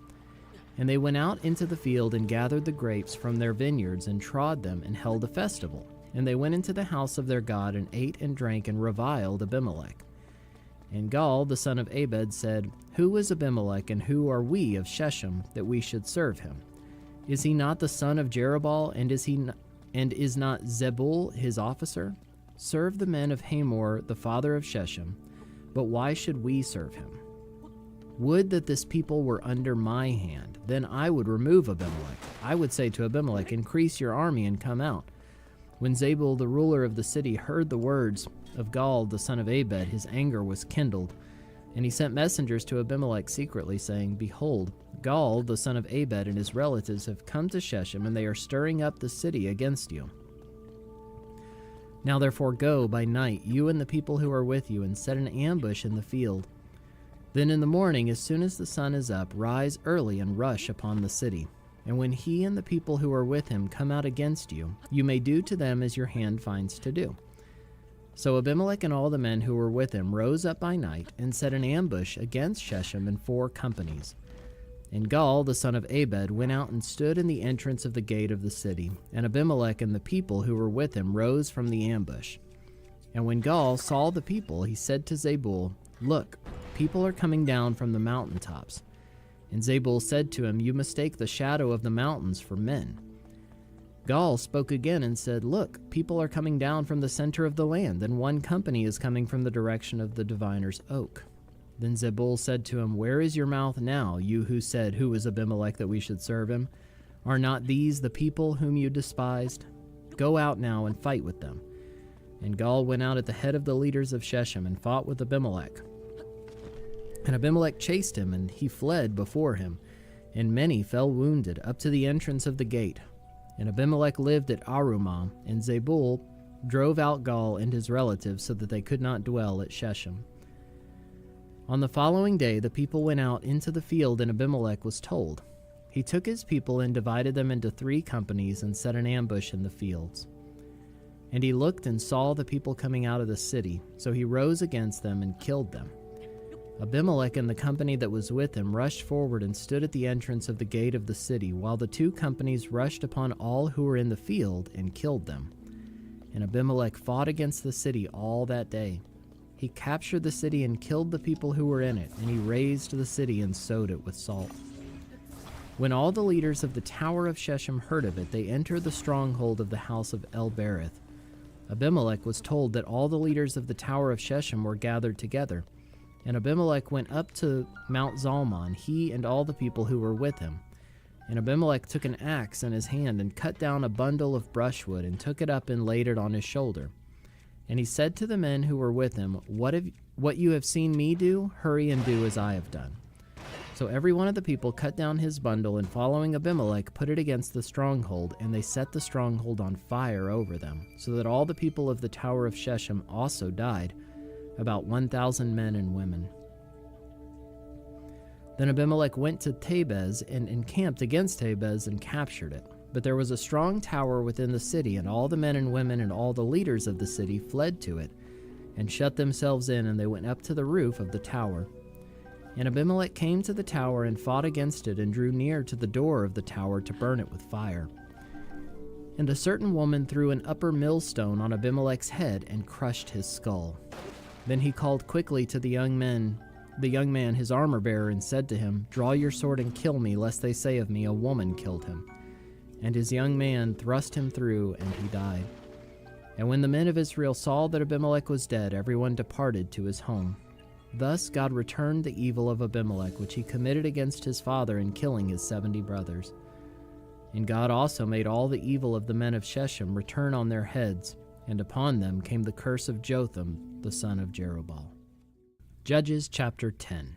And they went out into the field and gathered the grapes from their vineyards and trod them and held a festival. And they went into the house of their God and ate and drank and reviled Abimelech. And Gaal, the son of Abed, said, Who is Abimelech, and who are we of Shechem, that we should serve him? Is he not the son of Jerubbaal, and is not Zebul his officer? Serve the men of Hamor, the father of Shechem. But why should we serve him? Would that this people were under my hand, then I would remove Abimelech. I would say to Abimelech, Increase your army and come out. When Zebul, the ruler of the city, heard the words of Gaal, the son of Abed, his anger was kindled, and he sent messengers to Abimelech secretly, saying, Behold, Gaal, the son of Abed, and his relatives have come to Shechem, and they are stirring up the city against you. Now therefore go by night, you and the people who are with you, and set an ambush in the field. Then in the morning, as soon as the sun is up, rise early and rush upon the city. And when he and the people who are with him come out against you, you may do to them as your hand finds to do. So Abimelech and all the men who were with him rose up by night and set an ambush against Shechem in 4 companies. And Gaal, the son of Abed, went out and stood in the entrance of the gate of the city. And Abimelech and the people who were with him rose from the ambush. And when Gaal saw the people, he said to Zebul, Look, people are coming down from the mountaintops. And Zebul said to him, You mistake the shadow of the mountains for men. Gaal spoke again and said, Look, people are coming down from the center of the land, and 1 company is coming from the direction of the diviner's oak. Then Zebul said to him, Where is your mouth now, you who said, Who is Abimelech that we should serve him? Are not these the people whom you despised? Go out now and fight with them. And Gaal went out at the head of the leaders of Shechem and fought with Abimelech. And Abimelech chased him, and he fled before him, and many fell wounded up to the entrance of the gate. And Abimelech lived at Arumah, and Zebul drove out Gaal and his relatives so that they could not dwell at Shechem. On the following day the people went out into the field, and Abimelech was told. He took his people and divided them into 3 companies and set an ambush in the fields. And he looked and saw the people coming out of the city, so he rose against them and killed them. Abimelech and the company that was with him rushed forward and stood at the entrance of the gate of the city, while the 2 companies rushed upon all who were in the field and killed them. And Abimelech fought against the city all that day. He captured the city and killed the people who were in it, and he razed the city and sowed it with salt. When all the leaders of the tower of Shechem heard of it, they entered the stronghold of the house of El-Berith. Abimelech was told that all the leaders of the tower of Shechem were gathered together. And Abimelech went up to Mount Zalmon, he and all the people who were with him. And Abimelech took an axe in his hand and cut down a bundle of brushwood and took it up and laid it on his shoulder. And he said to the men who were with him, What you have seen me do, hurry and do as I have done. So every one of the people cut down his bundle, and following Abimelech put it against the stronghold, and they set the stronghold on fire over them, so that all the people of the tower of Shechem also died, about 1,000 men and women. Then Abimelech went to Tabez and encamped against Tabez and captured it. But there was a strong tower within the city, and all the men and women and all the leaders of the city fled to it, and shut themselves in, and they went up to the roof of the tower. And Abimelech came to the tower and fought against it, and drew near to the door of the tower to burn it with fire. And a certain woman threw an upper millstone on Abimelech's head and crushed his skull. Then he called quickly to the young man his armor-bearer, and said to him, Draw your sword and kill me, lest they say of me, A woman killed him. And his young man thrust him through, and he died. And when the men of Israel saw that Abimelech was dead, everyone departed to his home. Thus God returned the evil of Abimelech, which he committed against his father in killing his 70 brothers. And God also made all the evil of the men of Shechem return on their heads, and upon them came the curse of Jotham, the son of Jerubbaal. Judges chapter 10.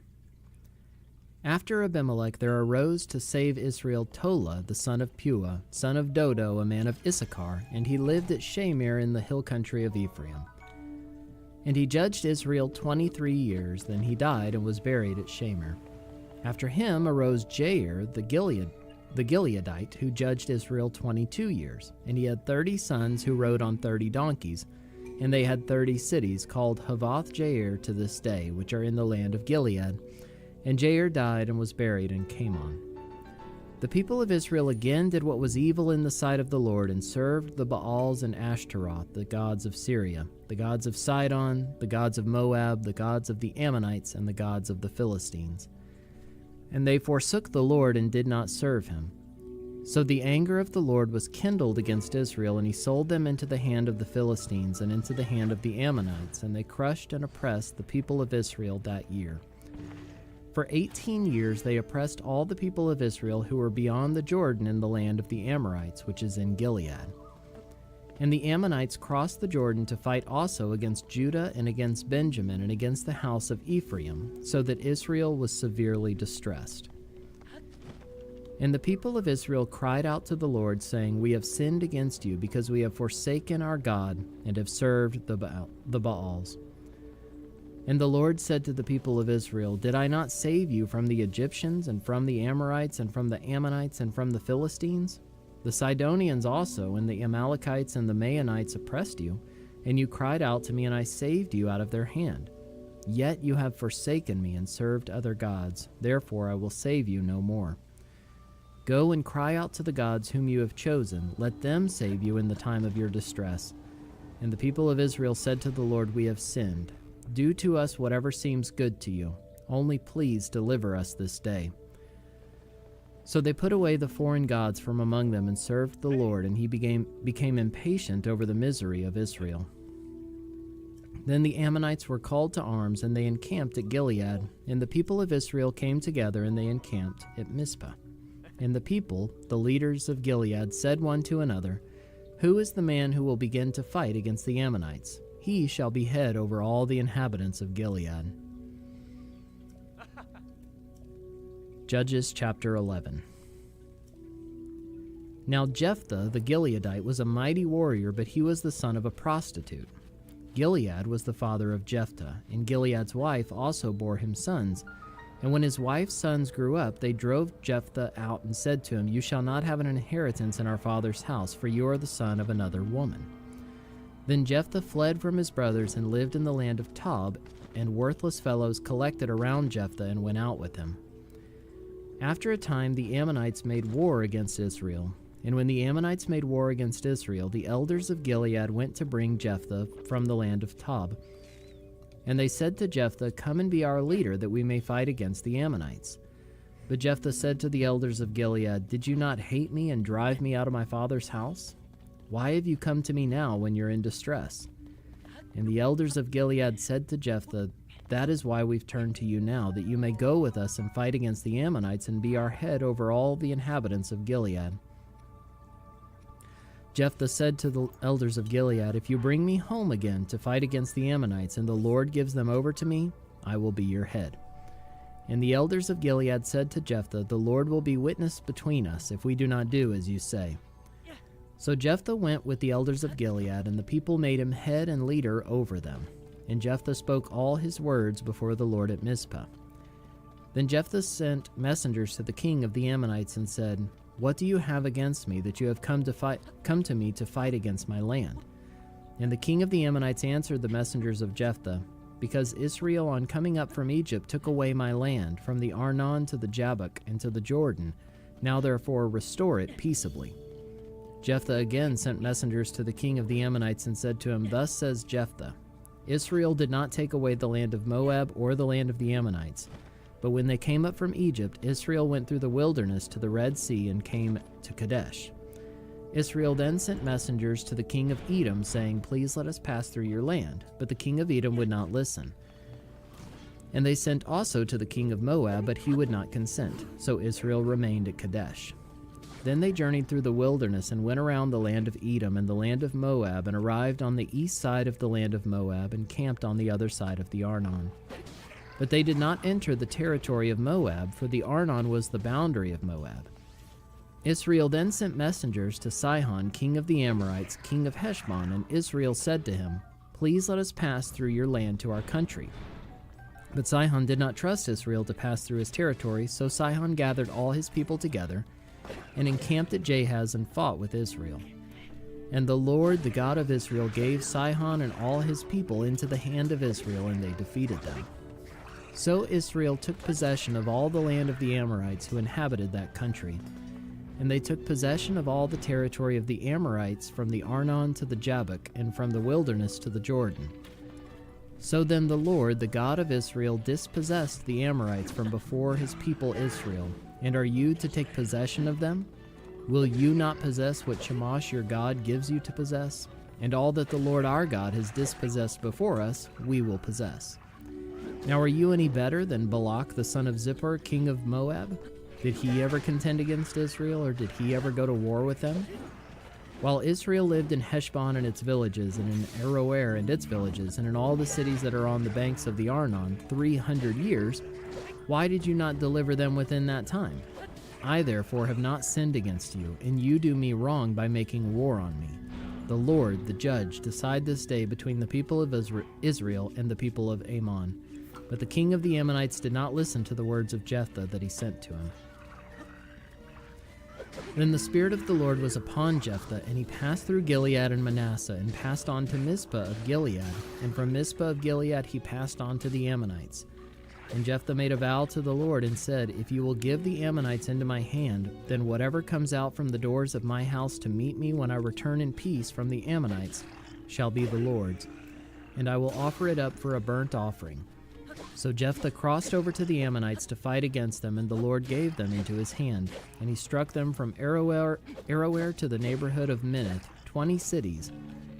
After Abimelech there arose to save Israel Tola, the son of Puah, son of Dodo, a man of Issachar, and he lived at Shamir in the hill country of Ephraim. And he judged Israel 23 years, then he died and was buried at Shamir. After him arose Jair the Gileadite, who judged Israel 22 years, and he had 30 sons who rode on 30 donkeys, and they had 30 cities, called Havoth Jair to this day, which are in the land of Gilead. And Jair died and was buried in Camon. The people of Israel again did what was evil in the sight of the Lord, and served the Baals and Ashtaroth, the gods of Syria, the gods of Sidon, the gods of Moab, the gods of the Ammonites, and the gods of the Philistines. And they forsook the Lord and did not serve him. So the anger of the Lord was kindled against Israel, and he sold them into the hand of the Philistines and into the hand of the Ammonites, and they crushed and oppressed the people of Israel that year. For 18 years they oppressed all the people of Israel who were beyond the Jordan in the land of the Amorites, which is in Gilead. And the Ammonites crossed the Jordan to fight also against Judah and against Benjamin and against the house of Ephraim, so that Israel was severely distressed. And the people of Israel cried out to the Lord, saying, We have sinned against you, because we have forsaken our God, and have served the Baals. And the Lord said to the people of Israel, Did I not save you from the Egyptians, and from the Amorites, and from the Ammonites, and from the Philistines? The Sidonians also, and the Amalekites, and the Maonites oppressed you, and you cried out to me, and I saved you out of their hand. Yet you have forsaken me, and served other gods. Therefore I will save you no more. Go and cry out to the gods whom you have chosen. Let them save you in the time of your distress. And the people of Israel said to the Lord, We have sinned. Do to us whatever seems good to you. Only please deliver us this day. So they put away the foreign gods from among them and served the Lord, and he became impatient over the misery of Israel. Then the Ammonites were called to arms, and they encamped at Gilead. And the people of Israel came together, and they encamped at Mizpah. And the people, the leaders of Gilead, said one to another, Who is the man who will begin to fight against the Ammonites? He shall be head over all the inhabitants of Gilead. Judges chapter 11. Now Jephthah the Gileadite was a mighty warrior, but he was the son of a prostitute. Gilead was the father of Jephthah, and Gilead's wife also bore him sons. And when his wife's sons grew up, they drove Jephthah out and said to him, You shall not have an inheritance in our father's house, for you are the son of another woman. Then Jephthah fled from his brothers and lived in the land of Tob, and worthless fellows collected around Jephthah and went out with him. After a time the Ammonites made war against Israel. And when the Ammonites made war against Israel, the elders of Gilead went to bring Jephthah from the land of Tob. And they said to Jephthah, Come and be our leader, that we may fight against the Ammonites. But Jephthah said to the elders of Gilead, "Did you not hate me and drive me out of my father's house? Why have you come to me now when you're in distress?" And the elders of Gilead said to Jephthah, "That is why we've turned to you now, that you may go with us and fight against the Ammonites and be our head over all the inhabitants of Gilead." Jephthah said to the elders of Gilead, "If you bring me home again to fight against the Ammonites, and the Lord gives them over to me, I will be your head." And the elders of Gilead said to Jephthah, "The Lord will be witness between us if we do not do as you say." So Jephthah went with the elders of Gilead, and the people made him head and leader over them. And Jephthah spoke all his words before the Lord at Mizpah. Then Jephthah sent messengers to the king of the Ammonites and said, "What do you have against me, that you have come to me to fight against my land?" And the king of the Ammonites answered the messengers of Jephthah, "Because Israel on coming up from Egypt took away my land, from the Arnon to the Jabbok and to the Jordan. Now therefore restore it peaceably." Jephthah again sent messengers to the king of the Ammonites and said to him, "Thus says Jephthah, Israel did not take away the land of Moab or the land of the Ammonites. But when they came up from Egypt, Israel went through the wilderness to the Red Sea and came to Kadesh. Israel then sent messengers to the king of Edom, saying, 'Please let us pass through your land.' But the king of Edom would not listen. And they sent also to the king of Moab, but he would not consent. So Israel remained at Kadesh. Then they journeyed through the wilderness and went around the land of Edom and the land of Moab, and arrived on the east side of the land of Moab, and camped on the other side of the Arnon. But they did not enter the territory of Moab, for the Arnon was the boundary of Moab. Israel then sent messengers to Sihon, king of the Amorites, king of Heshbon, and Israel said to him, 'Please let us pass through your land to our country.' But Sihon did not trust Israel to pass through his territory, so Sihon gathered all his people together and encamped at Jahaz and fought with Israel. And the Lord, the God of Israel, gave Sihon and all his people into the hand of Israel, and they defeated them. So Israel took possession of all the land of the Amorites who inhabited that country. And they took possession of all the territory of the Amorites from the Arnon to the Jabbok, and from the wilderness to the Jordan. So then the Lord, the God of Israel, dispossessed the Amorites from before his people Israel. And are you to take possession of them? Will you not possess what Chemosh your God gives you to possess? And all that the Lord our God has dispossessed before us, we will possess. Now are you any better than Balak the son of Zippor, king of Moab? Did he ever contend against Israel, or did he ever go to war with them? While Israel lived in Heshbon and its villages, and in Aroer and its villages, and in all the cities that are on the banks of the Arnon, 300 years, why did you not deliver them within that time? I therefore have not sinned against you, and you do me wrong by making war on me. The Lord, the judge, decide this day between the people of Israel and the people of Ammon. But the king of the Ammonites did not listen to the words of Jephthah that he sent to him. Then the Spirit of the Lord was upon Jephthah, and he passed through Gilead and Manasseh, and passed on to Mizpah of Gilead. And from Mizpah of Gilead he passed on to the Ammonites. And Jephthah made a vow to the Lord and said, "If you will give the Ammonites into my hand, then whatever comes out from the doors of my house to meet me when I return in peace from the Ammonites shall be the Lord's, and I will offer it up for a burnt offering." So Jephthah crossed over to the Ammonites to fight against them, and the Lord gave them into his hand. And he struck them from Aroer to the neighborhood of Minnith, 20 cities,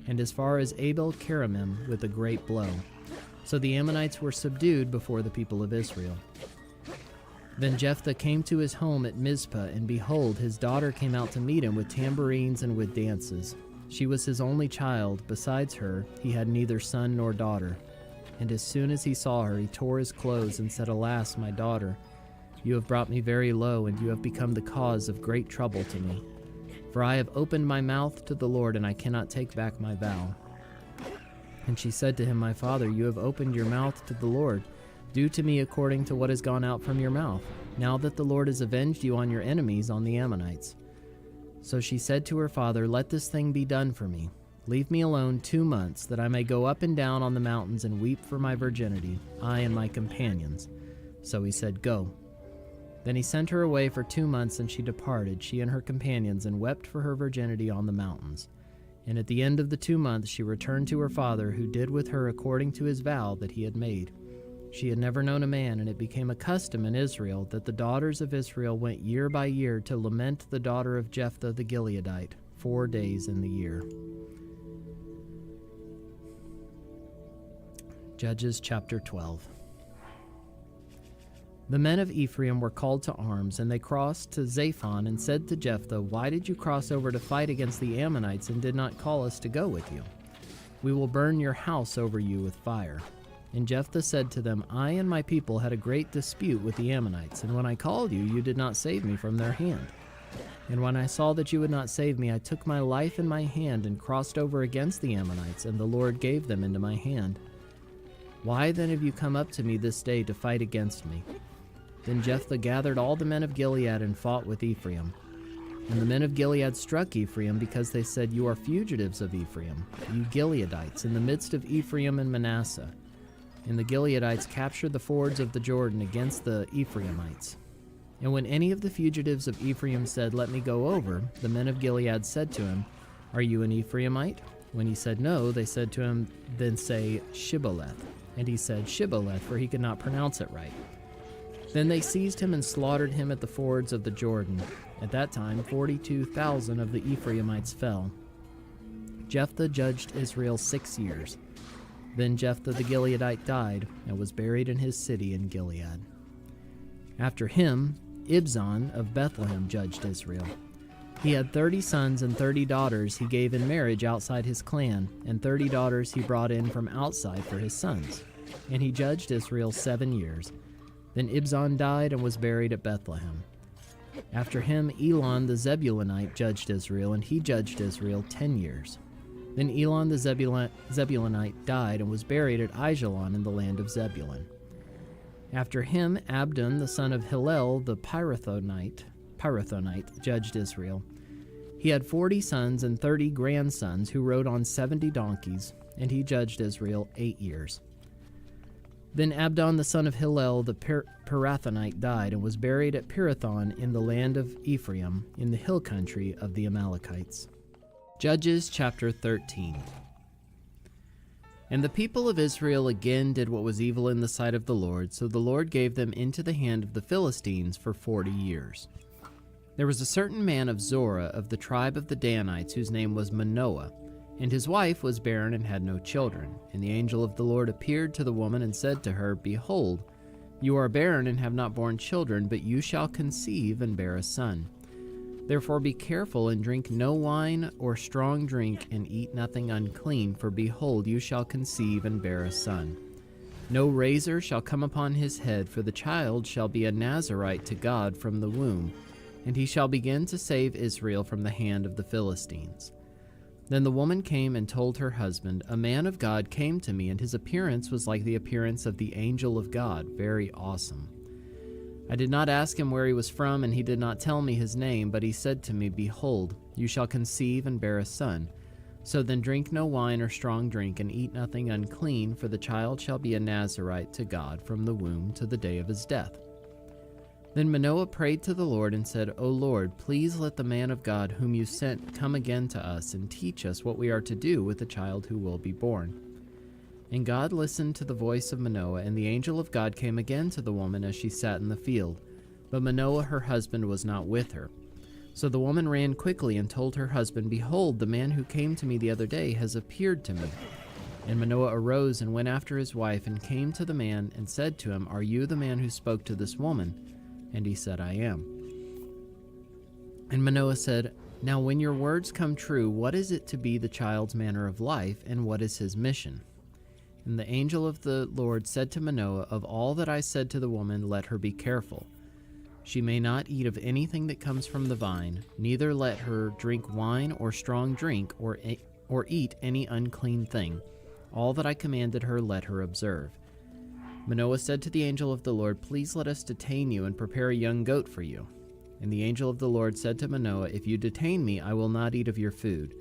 and as far as Abel-keramim with a great blow. So the Ammonites were subdued before the people of Israel. Then Jephthah came to his home at Mizpah, and behold, his daughter came out to meet him with tambourines and with dances. She was his only child. Besides her, he had neither son nor daughter. And as soon as he saw her, he tore his clothes and said, "Alas, my daughter, you have brought me very low, and you have become the cause of great trouble to me. For I have opened my mouth to the Lord, and I cannot take back my vow." And she said to him, "My father, you have opened your mouth to the Lord. Do to me according to what has gone out from your mouth, now that the Lord has avenged you on your enemies, on the Ammonites." So she said to her father, "Let this thing be done for me. Leave me alone 2 months, that I may go up and down on the mountains and weep for my virginity, I and my companions." So he said, "Go." Then he sent her away for 2 months, and she departed, she and her companions, and wept for her virginity on the mountains. And at the end of the 2 months she returned to her father, who did with her according to his vow that he had made. She had never known a man, and it became a custom in Israel that the daughters of Israel went year by year to lament the daughter of Jephthah the Gileadite 4 days in the year. Judges chapter 12. The men of Ephraim were called to arms, and they crossed to Zaphon and said to Jephthah, "Why did you cross over to fight against the Ammonites and did not call us to go with you? We will burn your house over you with fire." And Jephthah said to them, "I and my people had a great dispute with the Ammonites, and when I called you, you did not save me from their hand. And when I saw that you would not save me, I took my life in my hand and crossed over against the Ammonites, and the Lord gave them into my hand. Why then have you come up to me this day to fight against me?" Then Jephthah gathered all the men of Gilead and fought with Ephraim. And the men of Gilead struck Ephraim because they said, "You are fugitives of Ephraim, you Gileadites, in the midst of Ephraim and Manasseh." And the Gileadites captured the fords of the Jordan against the Ephraimites. And when any of the fugitives of Ephraim said, "Let me go over," the men of Gilead said to him, "Are you an Ephraimite?" When he said no, they said to him, "Then say Shibboleth." And he said Shibboleth, for he could not pronounce it right. Then they seized him and slaughtered him at the fords of the Jordan. At that time 42,000 of the Ephraimites fell. Jephthah judged Israel 6 years. Then Jephthah the Gileadite died and was buried in his city in Gilead. After him, Ibzan of Bethlehem judged Israel. He had 30 sons and 30 daughters he gave in marriage outside his clan, and 30 daughters he brought in from outside for his sons. And he judged Israel 7 years. Then Ibzan died and was buried at Bethlehem. After him, Elon the Zebulunite judged Israel, and he judged Israel 10 years. Then Elon the Zebulunite died and was buried at Aijalon in the land of Zebulun. After him, Abdon the son of Hillel the Pirathonite judged Israel. He had 40 sons and 30 grandsons who rode on 70 donkeys, and he judged Israel 8 years. Then Abdon the son of Hillel the Pirathonite died and was buried at Pirathon in the land of Ephraim, in the hill country of the Amalekites. Judges chapter 13. And the people of Israel again did what was evil in the sight of the Lord, so the Lord gave them into the hand of the Philistines for 40 years. There was a certain man of Zorah of the tribe of the Danites whose name was Manoah, and his wife was barren and had no children. And the angel of the Lord appeared to the woman and said to her, "Behold, you are barren and have not borne children, but you shall conceive and bear a son. Therefore be careful and drink no wine or strong drink, and eat nothing unclean, for behold, you shall conceive and bear a son. No razor shall come upon his head, for the child shall be a Nazirite to God from the womb, and he shall begin to save Israel from the hand of the Philistines." Then the woman came and told her husband, "A man of God came to me, and his appearance was like the appearance of the angel of God, very awesome. I did not ask him where he was from, and he did not tell me his name, but he said to me, 'Behold, you shall conceive and bear a son. So then drink no wine or strong drink, and eat nothing unclean, for the child shall be a Nazirite to God from the womb to the day of his death.' Then Manoah prayed to the Lord and said, 'O Lord, please let the man of God whom you sent come again to us and teach us what we are to do with the child who will be born.' And God listened to the voice of Manoah, and the angel of God came again to the woman as she sat in the field. But Manoah, her husband, was not with her. So the woman ran quickly and told her husband, 'Behold, the man who came to me the other day has appeared to me.' And Manoah arose and went after his wife and came to the man and said to him, 'Are you the man who spoke to this woman?' And he said, 'I am.' And Manoah said, 'Now when your words come true, what is it to be the child's manner of life, and what is his mission?' And the angel of the Lord said to Manoah, 'Of all that I said to the woman, let her be careful. She may not eat of anything that comes from the vine, neither let her drink wine or strong drink, or eat any unclean thing. All that I commanded her, let her observe.' Manoah said to the angel of the Lord, 'Please let us detain you and prepare a young goat for you.' And the angel of the Lord said to Manoah, 'If you detain me, I will not eat of your food.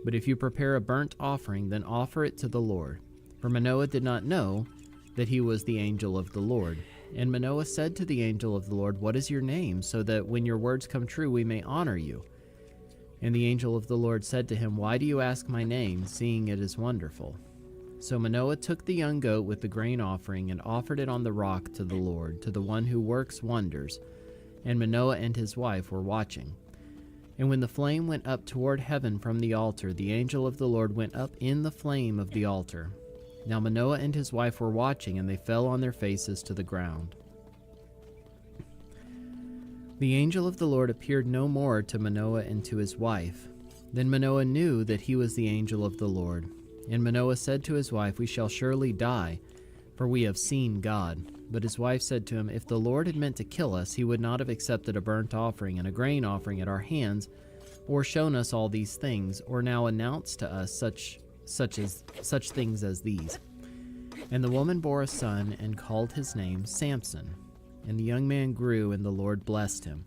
But if you prepare a burnt offering, then offer it to the Lord.' For Manoah did not know that he was the angel of the Lord. And Manoah said to the angel of the Lord, 'What is your name, so that when your words come true, we may honor you?' And the angel of the Lord said to him, 'Why do you ask my name, seeing it is wonderful?' So Manoah took the young goat with the grain offering and offered it on the rock to the Lord, to the one who works wonders. And Manoah and his wife were watching. And when the flame went up toward heaven from the altar, the angel of the Lord went up in the flame of the altar. Now Manoah and his wife were watching, and they fell on their faces to the ground. The angel of the Lord appeared no more to Manoah and to his wife. Then Manoah knew that he was the angel of the Lord. And Manoah said to his wife, "We shall surely die, for we have seen God." But his wife said to him, "If the Lord had meant to kill us, he would not have accepted a burnt offering and a grain offering at our hands, or shown us all these things, or now announced to us such things as these." And the woman bore a son and called his name Samson. And the young man grew, and the Lord blessed him.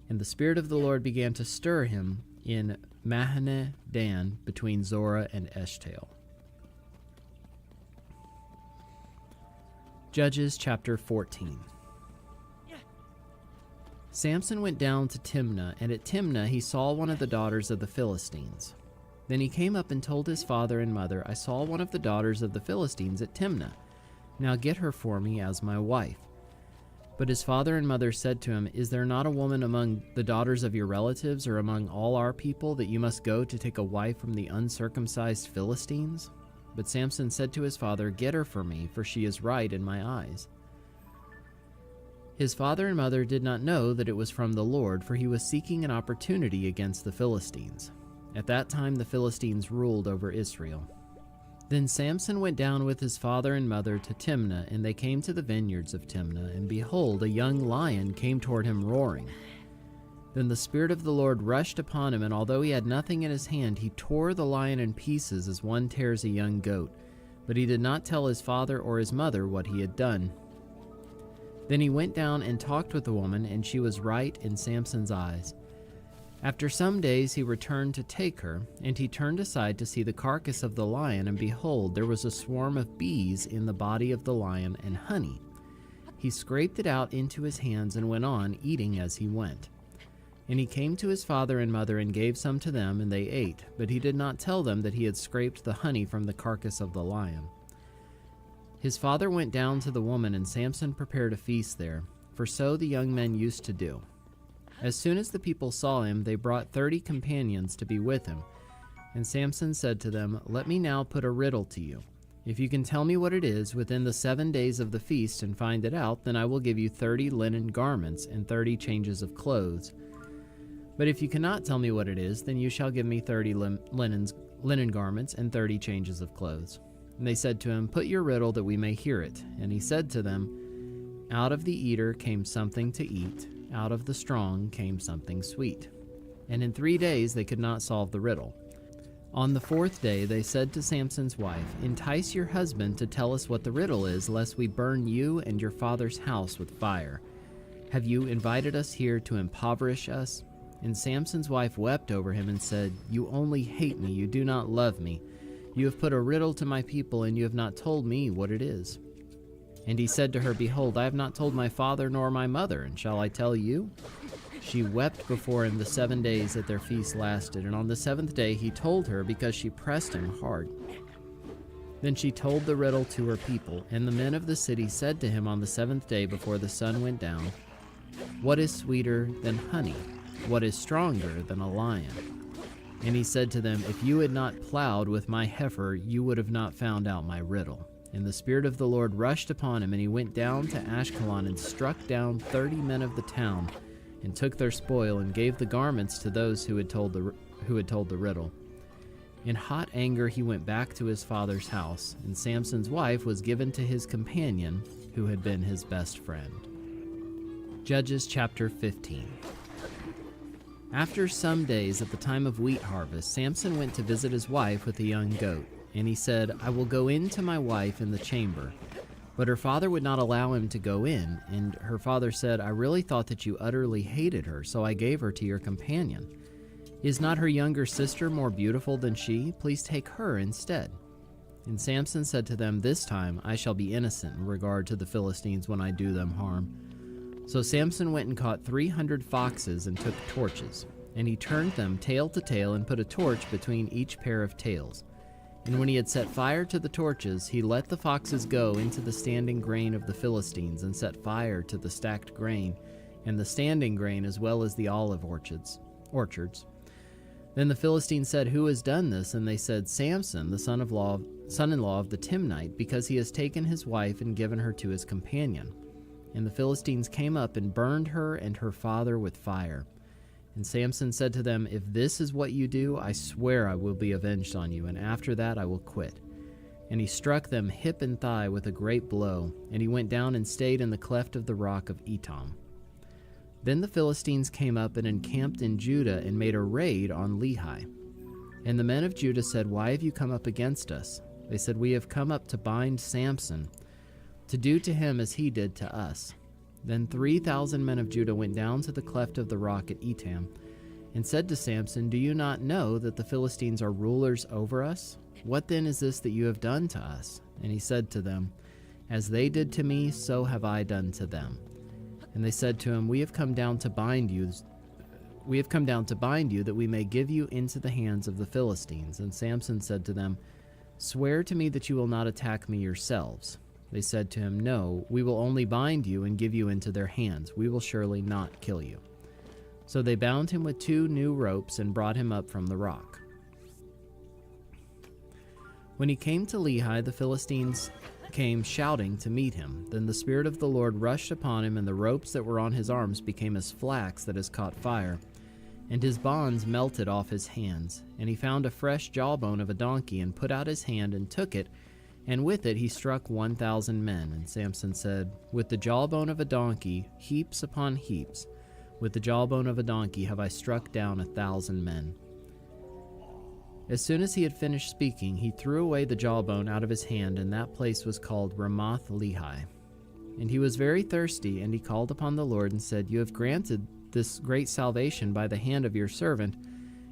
And the Spirit of the Lord began to stir him in Mahane Dan, between Zorah and Eshtaol. Judges chapter 14. Samson went down to Timnah, and at Timnah he saw one of the daughters of the Philistines. Then he came up and told his father and mother, "I saw one of the daughters of the Philistines at Timnah. Now get her for me as my wife." But his father and mother said to him, "Is there not a woman among the daughters of your relatives or among all our people that you must go to take a wife from the uncircumcised Philistines?" But Samson said to his father, "Get her for me, for she is right in my eyes." His father and mother did not know that it was from the Lord, for he was seeking an opportunity against the Philistines. At that time the Philistines ruled over Israel. Then Samson went down with his father and mother to Timnah, and they came to the vineyards of Timnah, and behold, a young lion came toward him roaring. Then the Spirit of the Lord rushed upon him, and although he had nothing in his hand, he tore the lion in pieces as one tears a young goat. But he did not tell his father or his mother what he had done. Then he went down and talked with the woman, and she was right in Samson's eyes. After some days he returned to take her, and he turned aside to see the carcass of the lion, and behold, there was a swarm of bees in the body of the lion and honey. He scraped it out into his hands and went on, eating as he went. And he came to his father and mother and gave some to them, and they ate, but he did not tell them that he had scraped the honey from the carcass of the lion. His father went down to the woman, and Samson prepared a feast there, for so the young men used to do. As soon as the people saw him, they brought 30 companions to be with him. And Samson said to them, "Let me now put a riddle to you. If you can tell me what it is within the 7 days of the feast and find it out, then I will give you 30 linen garments and 30 changes of clothes. But if you cannot tell me what it is, then you shall give me 30 linen garments and 30 changes of clothes." And they said to him, "Put your riddle that we may hear it." And he said to them, "Out of the eater came something to eat. Out of the strong came something sweet." And in 3 days they could not solve the riddle. On the 4th day they said to Samson's wife, "Entice your husband to tell us what the riddle is, lest we burn you and your father's house with fire. Have you invited us here to impoverish us?" And Samson's wife wept over him and said, "You only hate me, you do not love me. You have put a riddle to my people, and you have not told me what it is." And he said to her, "Behold, I have not told my father nor my mother, and shall I tell you?" She wept before him the 7 days that their feast lasted, and on the 7th day he told her, because she pressed him hard. Then she told the riddle to her people, and the men of the city said to him on the 7th day before the sun went down, "What is sweeter than honey? What is stronger than a lion?" And he said to them, "If you had not plowed with my heifer, you would have not found out my riddle." And the Spirit of the Lord rushed upon him, and he went down to Ashkelon and struck down 30 men of the town, and took their spoil, and gave the garments to those who had told the riddle. In hot anger he went back to his father's house, and Samson's wife was given to his companion, who had been his best friend. Judges chapter 15. After some days, at the time of wheat harvest, Samson went to visit his wife with a young goat. And he said, "I will go in to my wife in the chamber." But her father would not allow him to go in, and her father said, "I really thought that you utterly hated her, so I gave her to your companion. Is not her younger sister more beautiful than she? Please take her instead." And Samson said to them, "This time I shall be innocent in regard to the Philistines when I do them harm." So Samson went and caught 300 foxes and took torches, and he turned them tail to tail and put a torch between each pair of tails. And when he had set fire to the torches, he let the foxes go into the standing grain of the Philistines, and set fire to the stacked grain, and the standing grain as well as the olive orchards. Then the Philistines said, "Who has done this?" And they said, "Samson, the son-in-law of the Timnite, because he has taken his wife and given her to his companion." And the Philistines came up and burned her and her father with fire. And Samson said to them, "If this is what you do, I swear I will be avenged on you, and after that I will quit." And he struck them hip and thigh with a great blow, and he went down and stayed in the cleft of the rock of Etam. Then the Philistines came up and encamped in Judah and made a raid on Lehi. And the men of Judah said, "Why have you come up against us?" They said, "We have come up to bind Samson, to do to him as he did to us." Then 3,000 men of Judah went down to the cleft of the rock at Etam, and said to Samson, "Do you not know that the Philistines are rulers over us? What then is this that you have done to us?" And he said to them, "As they did to me, so have I done to them." And they said to him, "We have come down to bind you that we may give you into the hands of the Philistines." And Samson said to them, "Swear to me that you will not attack me yourselves." They said to him, "No, we will only bind you and give you into their hands. We will surely not kill you." So they bound him with 2 new ropes and brought him up from the rock. When he came to Lehi, the Philistines came shouting to meet him. Then the Spirit of the Lord rushed upon him, and the ropes that were on his arms became as flax that has caught fire, and his bonds melted off his hands. And he found a fresh jawbone of a donkey, and put out his hand and took it, and with it he struck 1,000 men. And Samson said, "With the jawbone of a donkey, heaps upon heaps, with the jawbone of a donkey have I struck down 1,000 men." As soon as he had finished speaking, he threw away the jawbone out of his hand, and that place was called Ramoth Lehi. And he was very thirsty, and he called upon the Lord and said, "You have granted this great salvation by the hand of your servant,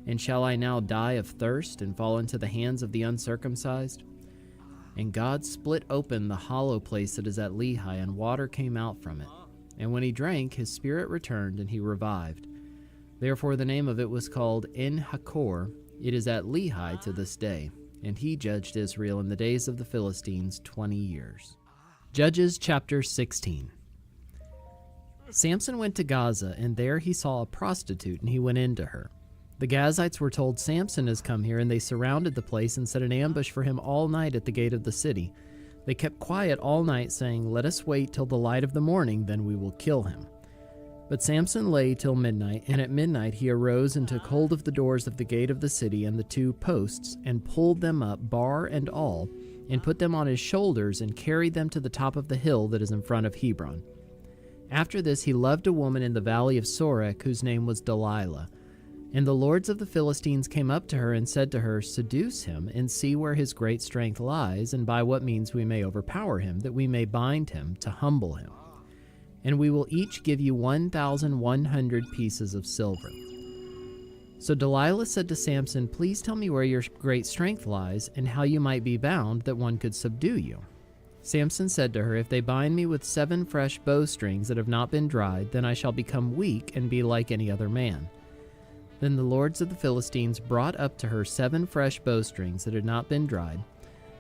and shall I now die of thirst and fall into the hands of the uncircumcised?" And God split open the hollow place that is at Lehi, and water came out from it. And when he drank, his spirit returned, and he revived. Therefore the name of it was called En-Hakkore. It is at Lehi to this day. And he judged Israel in the days of the Philistines 20 years. Judges chapter 16. Samson went to Gaza, and there he saw a prostitute, and he went into her. The Gazites were told, "Samson has come here," and they surrounded the place and set an ambush for him all night at the gate of the city. They kept quiet all night, saying, "Let us wait till the light of the morning, then we will kill him." But Samson lay till midnight, and at midnight he arose and took hold of the doors of the gate of the city and the 2 posts, and pulled them up, bar and all, and put them on his shoulders, and carried them to the top of the hill that is in front of Hebron. After this he loved a woman in the valley of Sorek, whose name was Delilah. And the lords of the Philistines came up to her and said to her, "Seduce him, and see where his great strength lies, and by what means we may overpower him, that we may bind him, to humble him. And we will each give you 1,100 pieces of silver." So Delilah said to Samson, "Please tell me where your great strength lies, and how you might be bound, that one could subdue you." Samson said to her, "If they bind me with 7 fresh bowstrings that have not been dried, then I shall become weak and be like any other man." Then the lords of the Philistines brought up to her 7 fresh bowstrings that had not been dried,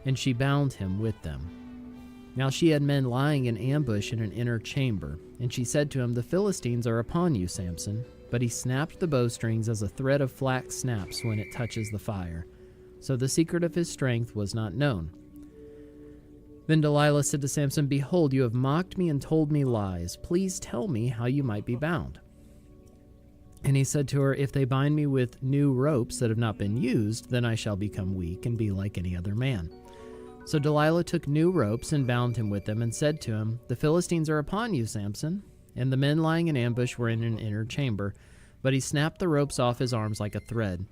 and she bound him with them. Now she had men lying in ambush in an inner chamber, and she said to him, "The Philistines are upon you, Samson." But he snapped the bowstrings as a thread of flax snaps when it touches the fire. So the secret of his strength was not known. Then Delilah said to Samson, "Behold, you have mocked me and told me lies. Please tell me how you might be bound." And he said to her, "If they bind me with new ropes that have not been used, then I shall become weak and be like any other man." So Delilah took new ropes and bound him with them, and said to him, "The Philistines are upon you, Samson." And the men lying in ambush were in an inner chamber, but he snapped the ropes off his arms like a thread.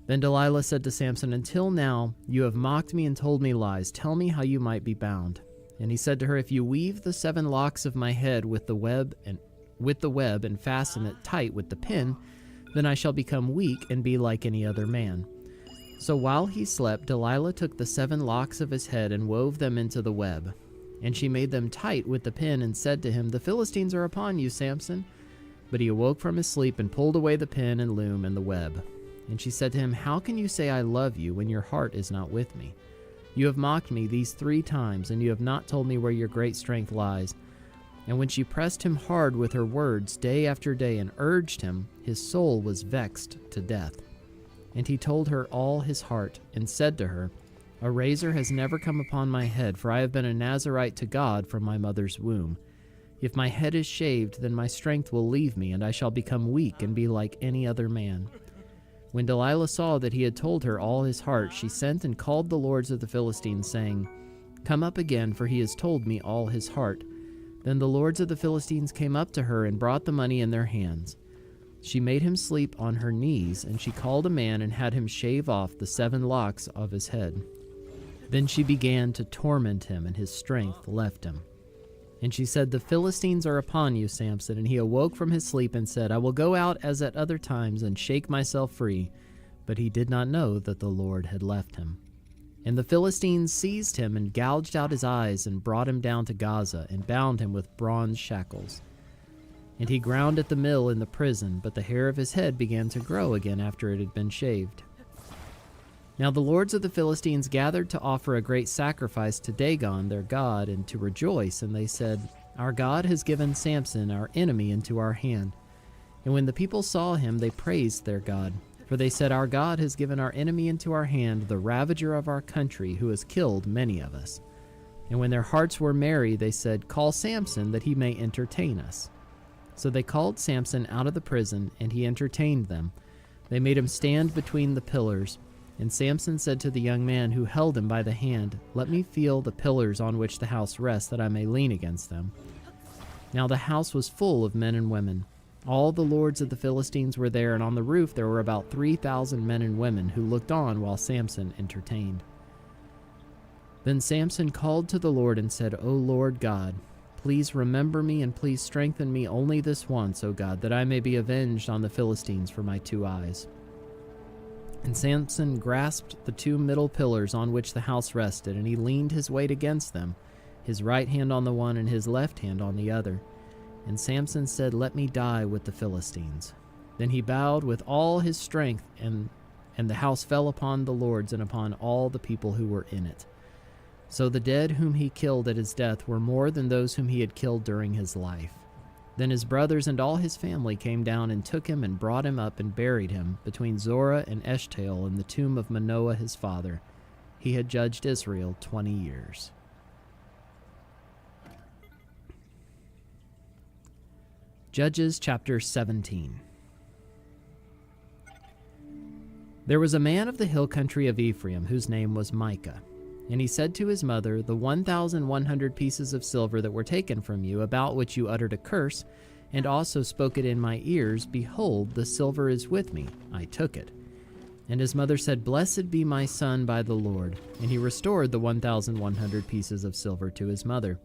Then Delilah said to Samson, "Until now you have mocked me and told me lies. Tell me how you might be bound." And he said to her, "If you weave the 7 locks of my head with the web and fasten it tight with the pin, then I shall become weak and be like any other man." So while he slept, Delilah took the 7 locks of his head and wove them into the web. And she made them tight with the pin and said to him, "The Philistines are upon you, Samson." But he awoke from his sleep and pulled away the pin and loom and the web. And she said to him, "How can you say I love you when your heart is not with me? You have mocked me these 3 times, and you have not told me where your great strength lies." And when she pressed him hard with her words day after day and urged him, his soul was vexed to death. And he told her all his heart, and said to her, "A razor has never come upon my head, for I have been a Nazirite to God from my mother's womb. If my head is shaved, then my strength will leave me, and I shall become weak and be like any other man." When Delilah saw that he had told her all his heart, she sent and called the lords of the Philistines, saying, "Come up again, for he has told me all his heart." Then the lords of the Philistines came up to her and brought the money in their hands. She made him sleep on her knees, and she called a man and had him shave off the 7 locks of his head. Then she began to torment him, and his strength left him. And she said, "The Philistines are upon you, Samson." And he awoke from his sleep and said, "I will go out as at other times and shake myself free." But he did not know that the Lord had left him. And the Philistines seized him and gouged out his eyes and brought him down to Gaza and bound him with bronze shackles. And he ground at the mill in the prison, but the hair of his head began to grow again after it had been shaved. Now the lords of the Philistines gathered to offer a great sacrifice to Dagon their god and to rejoice, and they said, "Our God has given Samson our enemy into our hand." And when the people saw him, they praised their God. For they said, "Our God has given our enemy into our hand, the ravager of our country, who has killed many of us." And when their hearts were merry, they said, "Call Samson, that he may entertain us." So they called Samson out of the prison, and he entertained them. They made him stand between the pillars. And Samson said to the young man who held him by the hand, "Let me feel the pillars on which the house rests, that I may lean against them." Now the house was full of men and women. All the lords of the Philistines were there, and on the roof there were about 3,000 men and women who looked on while Samson entertained. Then Samson called to the Lord and said, "O Lord God, please remember me and please strengthen me only this once, O God, that I may be avenged on the Philistines for my 2 eyes." And Samson grasped the 2 middle pillars on which the house rested, and he leaned his weight against them, his right hand on the one and his left hand on the other. And Samson said, "Let me die with the Philistines." Then he bowed with all his strength, and the house fell upon the lords and upon all the people who were in it. So the dead whom he killed at his death were more than those whom he had killed during his life. Then his brothers and all his family came down and took him and brought him up and buried him between Zorah and Eshtaol in the tomb of Manoah his father. He had judged Israel 20 years. Judges chapter 17. There was a man of the hill country of Ephraim whose name was Micah. And he said to his mother, "The 1,100 pieces of silver that were taken from you, about which you uttered a curse, and also spoke it in my ears, behold, the silver is with me. I took it." And his mother said, "Blessed be my son by the Lord." And he restored the 1,100 pieces of silver to his mother.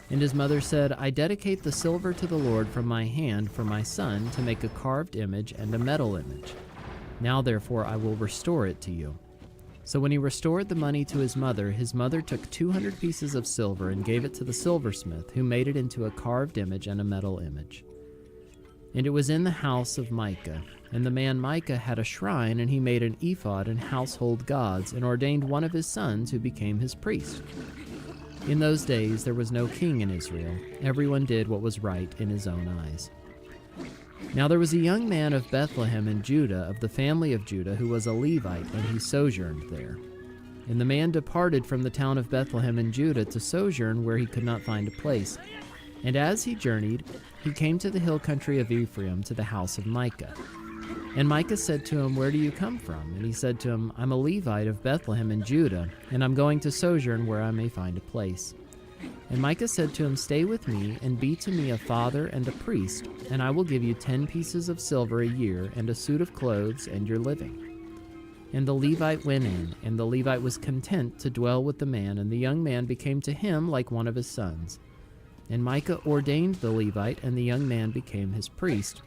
And his mother said, "I dedicate the silver to the Lord from my hand for my son to make a carved image and a metal image. Now therefore I will restore it to you." So when he restored the money to his mother took 200 pieces of silver and gave it to the silversmith, who made it into a carved image and a metal image. And it was in the house of Micah. And the man Micah had a shrine, and he made an ephod and household gods, and ordained one of his sons who became his priest. In those days there was no king in Israel. Everyone did what was right in his own eyes. Now there was a young man of Bethlehem in Judah, of the family of Judah, who was a Levite, and he sojourned there. And the man departed from the town of Bethlehem in Judah to sojourn where he could not find a place. And as he journeyed, he came to the hill country of Ephraim, to the house of Micah. And Micah said to him, "Where do you come from?" And he said to him, "I'm a Levite of Bethlehem in Judah, and I'm going to sojourn where I may find a place." And Micah said to him, "Stay with me, and be to me a father and a priest, and I will give you 10 pieces of silver a year, and a suit of clothes, and your living." And the Levite went in, and the Levite was content to dwell with the man, and the young man became to him like one of his sons. And Micah ordained the Levite, and the young man became his priest,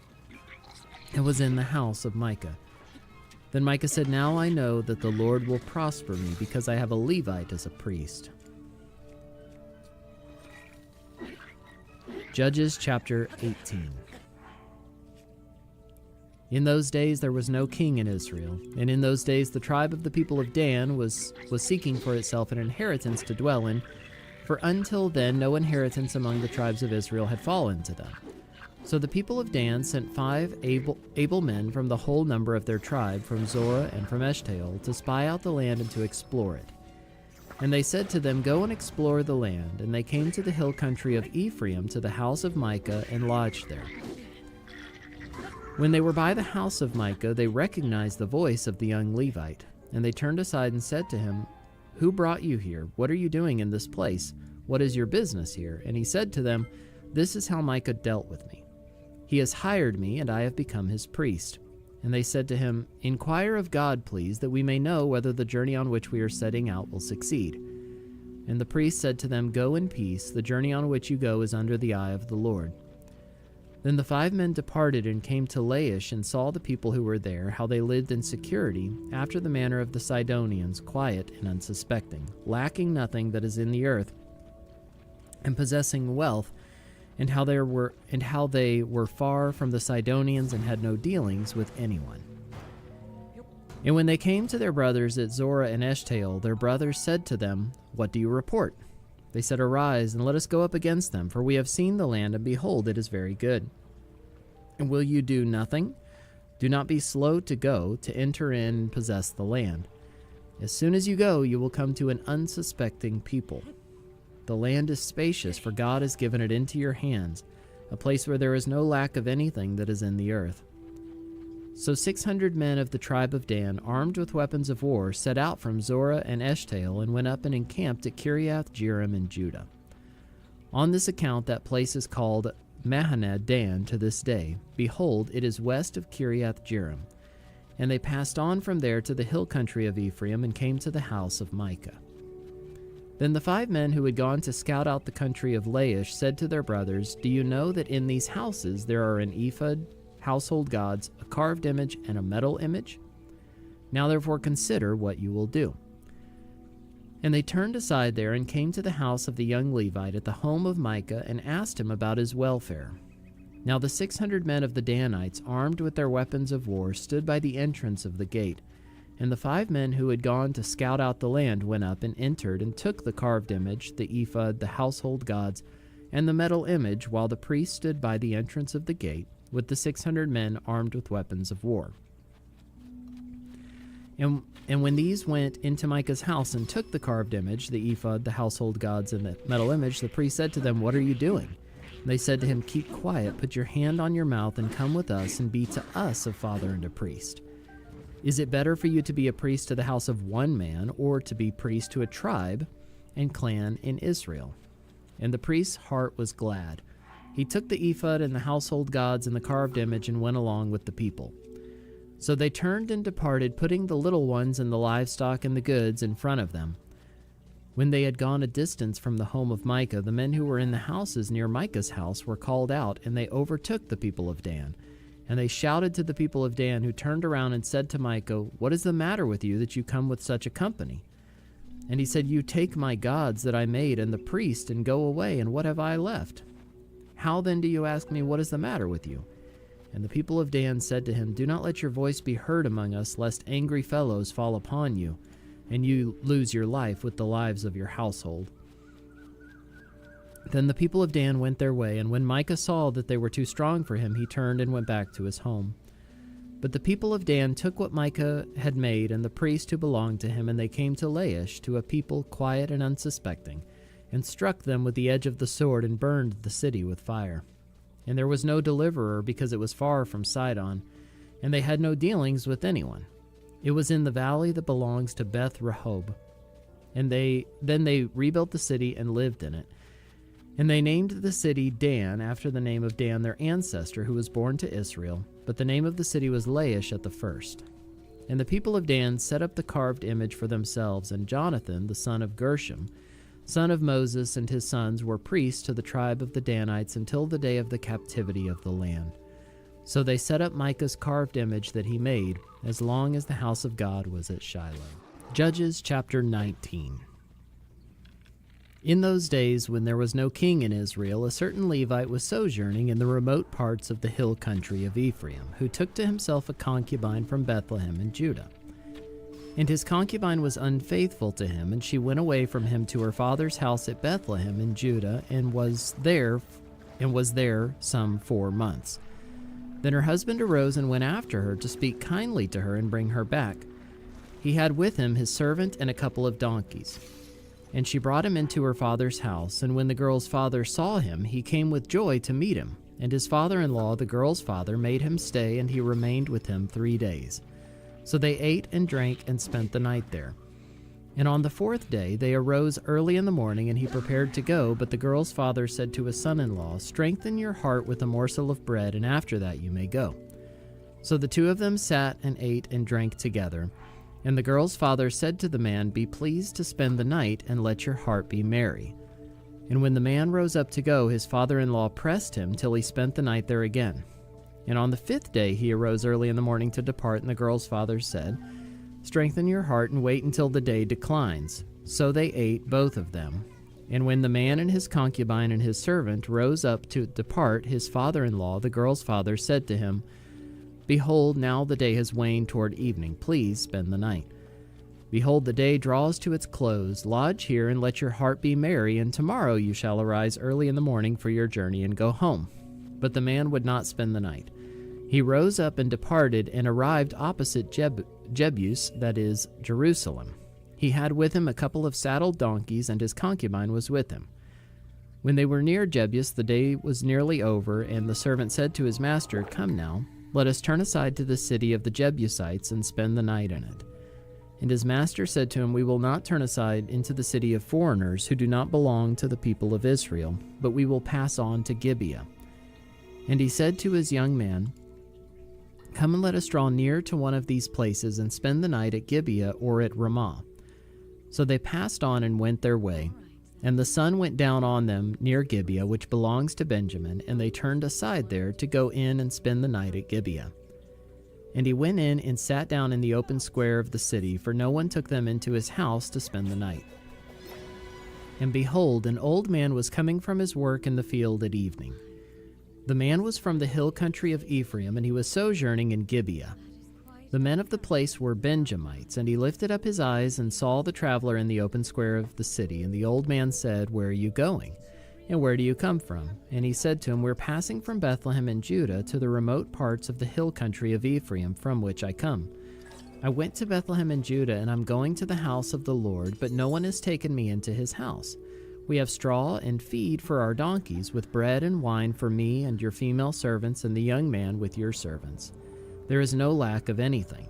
and was in the house of Micah. Then Micah said, "Now I know that the Lord will prosper me, because I have a Levite as a priest." Judges chapter 18. In those days there was no king in Israel, and in those days the tribe of the people of Dan was seeking for itself an inheritance to dwell in, for until then no inheritance among the tribes of Israel had fallen to them. So the people of Dan sent 5 able men from the whole number of their tribe, from Zorah and from Eshtaol, to spy out the land and to explore it. And they said to them, "Go and explore the land." And they came to the hill country of Ephraim, to the house of Micah, and lodged there. When they were by the house of Micah, they recognized the voice of the young Levite. And they turned aside and said to him, "Who brought you here? What are you doing in this place? What is your business here?" And he said to them, "This is how Micah dealt with me. He has hired me, and I have become his priest." And they said to him, "Inquire of God, please, that we may know whether the journey on which we are setting out will succeed." And the priest said to them, "Go in peace. The journey on which you go is under the eye of the Lord." Then the 5 men departed and came to Laish, and saw the people who were there, how they lived in security, after the manner of the Sidonians, quiet and unsuspecting, lacking nothing that is in the earth, and possessing wealth, and how they were far from the Sidonians and had no dealings with anyone. And when they came to their brothers at Zorah and Eshtaol, their brothers said to them, "What do you report?" They said, "Arise, and let us go up against them, for we have seen the land, and behold, it is very good. And will you do nothing? Do not be slow to go, to enter in and possess the land. As soon as you go, you will come to an unsuspecting people. The land is spacious, for God has given it into your hands, a place where there is no lack of anything that is in the earth." So 600 men of the tribe of Dan, armed with weapons of war, set out from Zorah and Eshtaol, and went up and encamped at Kiriath-Jearim in Judah. On this account that place is called Mahaneh Dan to this day. Behold, it is west of Kiriath-Jearim. And they passed on from there to the hill country of Ephraim, and came to the house of Micah. Then the 5 men who had gone to scout out the country of Laish said to their brothers, "Do you know that in these houses there are an ephod, household gods, a carved image, and a metal image? Now therefore consider what you will do." And they turned aside there, and came to the house of the young Levite at the home of Micah, and asked him about his welfare. Now the 600 men of the Danites, armed with their weapons of war, stood by the entrance of the gate. And the 5 men who had gone to scout out the land went up and entered, and took the carved image, the ephod, the household gods, and the metal image, while the priest stood by the entrance of the gate, with the 600 men armed with weapons of war. And when these went into Micah's house and took the carved image, the ephod, the household gods, and the metal image, the priest said to them, "What are you doing?" And they said to him, "Keep quiet, put your hand on your mouth, and come with us, and be to us a father and a priest. Is it better for you to be a priest to the house of one man, or to be priest to a tribe and clan in Israel?" And the priest's heart was glad. He took the ephod and the household gods and the carved image, and went along with the people. So they turned and departed, putting the little ones and the livestock and the goods in front of them. When they had gone a distance from the home of Micah, the men who were in the houses near Micah's house were called out, and they overtook the people of Dan. And they shouted to the people of Dan, who turned around and said to Micah, "What is the matter with you that you come with such a company?" And he said, "You take my gods that I made and the priest, and go away, and what have I left? How then do you ask me, what is the matter with you?" And the people of Dan said to him, "Do not let your voice be heard among us, lest angry fellows fall upon you, and you lose your life with the lives of your household." Then the people of Dan went their way, and when Micah saw that they were too strong for him, he turned and went back to his home. But the people of Dan took what Micah had made, and the priest who belonged to him, and they came to Laish, to a people quiet and unsuspecting, and struck them with the edge of the sword, and burned the city with fire. And there was no deliverer, because it was far from Sidon, and they had no dealings with anyone. It was in the valley that belongs to Beth Rehob. And then they rebuilt the city and lived in it. And they named the city Dan, after the name of Dan, their ancestor, who was born to Israel. But the name of the city was Laish at the first. And the people of Dan set up the carved image for themselves, and Jonathan, the son of Gershom, son of Moses, and his sons were priests to the tribe of the Danites until the day of the captivity of the land. So they set up Micah's carved image that he made, as long as the house of God was at Shiloh. Judges chapter 19. In those days, when there was no king in Israel, a certain Levite was sojourning in the remote parts of the hill country of Ephraim, who took to himself a concubine from Bethlehem in Judah. And his concubine was unfaithful to him, and she went away from him to her father's house at Bethlehem in Judah, and was there some 4 months. Then her husband arose and went after her to speak kindly to her and bring her back. He had with him his servant and a couple of donkeys. And she brought him into her father's house, and when the girl's father saw him, he came with joy to meet him. And his father-in-law, the girl's father, made him stay, and he remained with him 3 days. So they ate and drank and spent the night there. And on the 4th day they arose early in the morning, and he prepared to go, but the girl's father said to his son-in-law, "Strengthen your heart with a morsel of bread, and after that you may go." So the 2 of them sat and ate and drank together. And the girl's father said to the man, "Be pleased to spend the night, and let your heart be merry." And when the man rose up to go, his father-in-law pressed him till he spent the night there again. And on the 5th day he arose early in the morning to depart, and the girl's father said, "Strengthen your heart, and wait until the day declines." So they ate, both of them. And when the man and his concubine and his servant rose up to depart, his father-in-law, the girl's father, said to him, "Behold, now the day has waned toward evening. Please spend the night. Behold, the day draws to its close. Lodge here, and let your heart be merry, and tomorrow you shall arise early in the morning for your journey and go home." But the man would not spend the night. He rose up and departed, and arrived opposite Jebus, that is, Jerusalem. He had with him a couple of saddled donkeys, and his concubine was with him. When they were near Jebus, the day was nearly over, and the servant said to his master, "Come now, let us turn aside to the city of the Jebusites and spend the night in it." And his master said to him, "We will not turn aside into the city of foreigners who do not belong to the people of Israel, but we will pass on to Gibeah." And he said to his young man, "Come and let us draw near to one of these places and spend the night at Gibeah or at Ramah." So they passed on and went their way. And the sun went down on them near Gibeah, which belongs to Benjamin, and they turned aside there to go in and spend the night at Gibeah. And he went in and sat down in the open square of the city, for no one took them into his house to spend the night. And behold, an old man was coming from his work in the field at evening. The man was from the hill country of Ephraim, and he was sojourning in Gibeah. The men of the place were Benjamites, and he lifted up his eyes and saw the traveler in the open square of the city. And the old man said, "Where are you going? And where do you come from?" And he said to him, "We're passing from Bethlehem in Judah to the remote parts of the hill country of Ephraim, from which I come. I went to Bethlehem in Judah, and I'm going to the house of the Lord, but no one has taken me into his house. We have straw and feed for our donkeys, with bread and wine for me and your female servants and the young man with your servants. There is no lack of anything."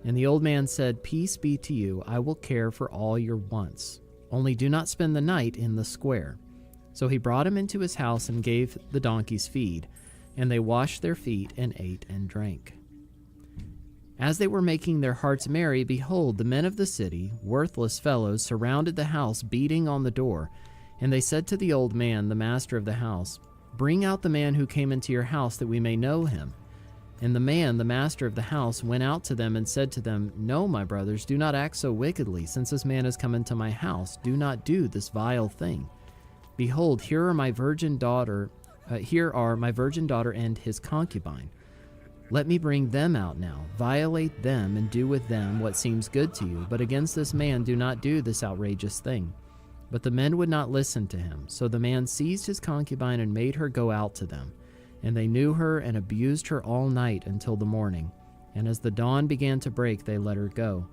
And the old man said, "Peace be to you, I will care for all your wants. Only do not spend the night in the square." So he brought him into his house and gave the donkeys feed, and they washed their feet and ate and drank. As they were making their hearts merry, behold, the men of the city, worthless fellows, surrounded the house, beating on the door. And they said to the old man, the master of the house, "Bring out the man who came into your house, that we may know him." And the man, the master of the house, went out to them and said to them, "No, my brothers, do not act so wickedly. Since this man has come into my house, do not do this vile thing. Behold, here are my virgin daughter and his concubine. Let me bring them out now, violate them, and do with them what seems good to you. But against this man do not do this outrageous thing." But the men would not listen to him. So the man seized his concubine and made her go out to them. And they knew her and abused her all night until the morning. And as the dawn began to break, they let her go.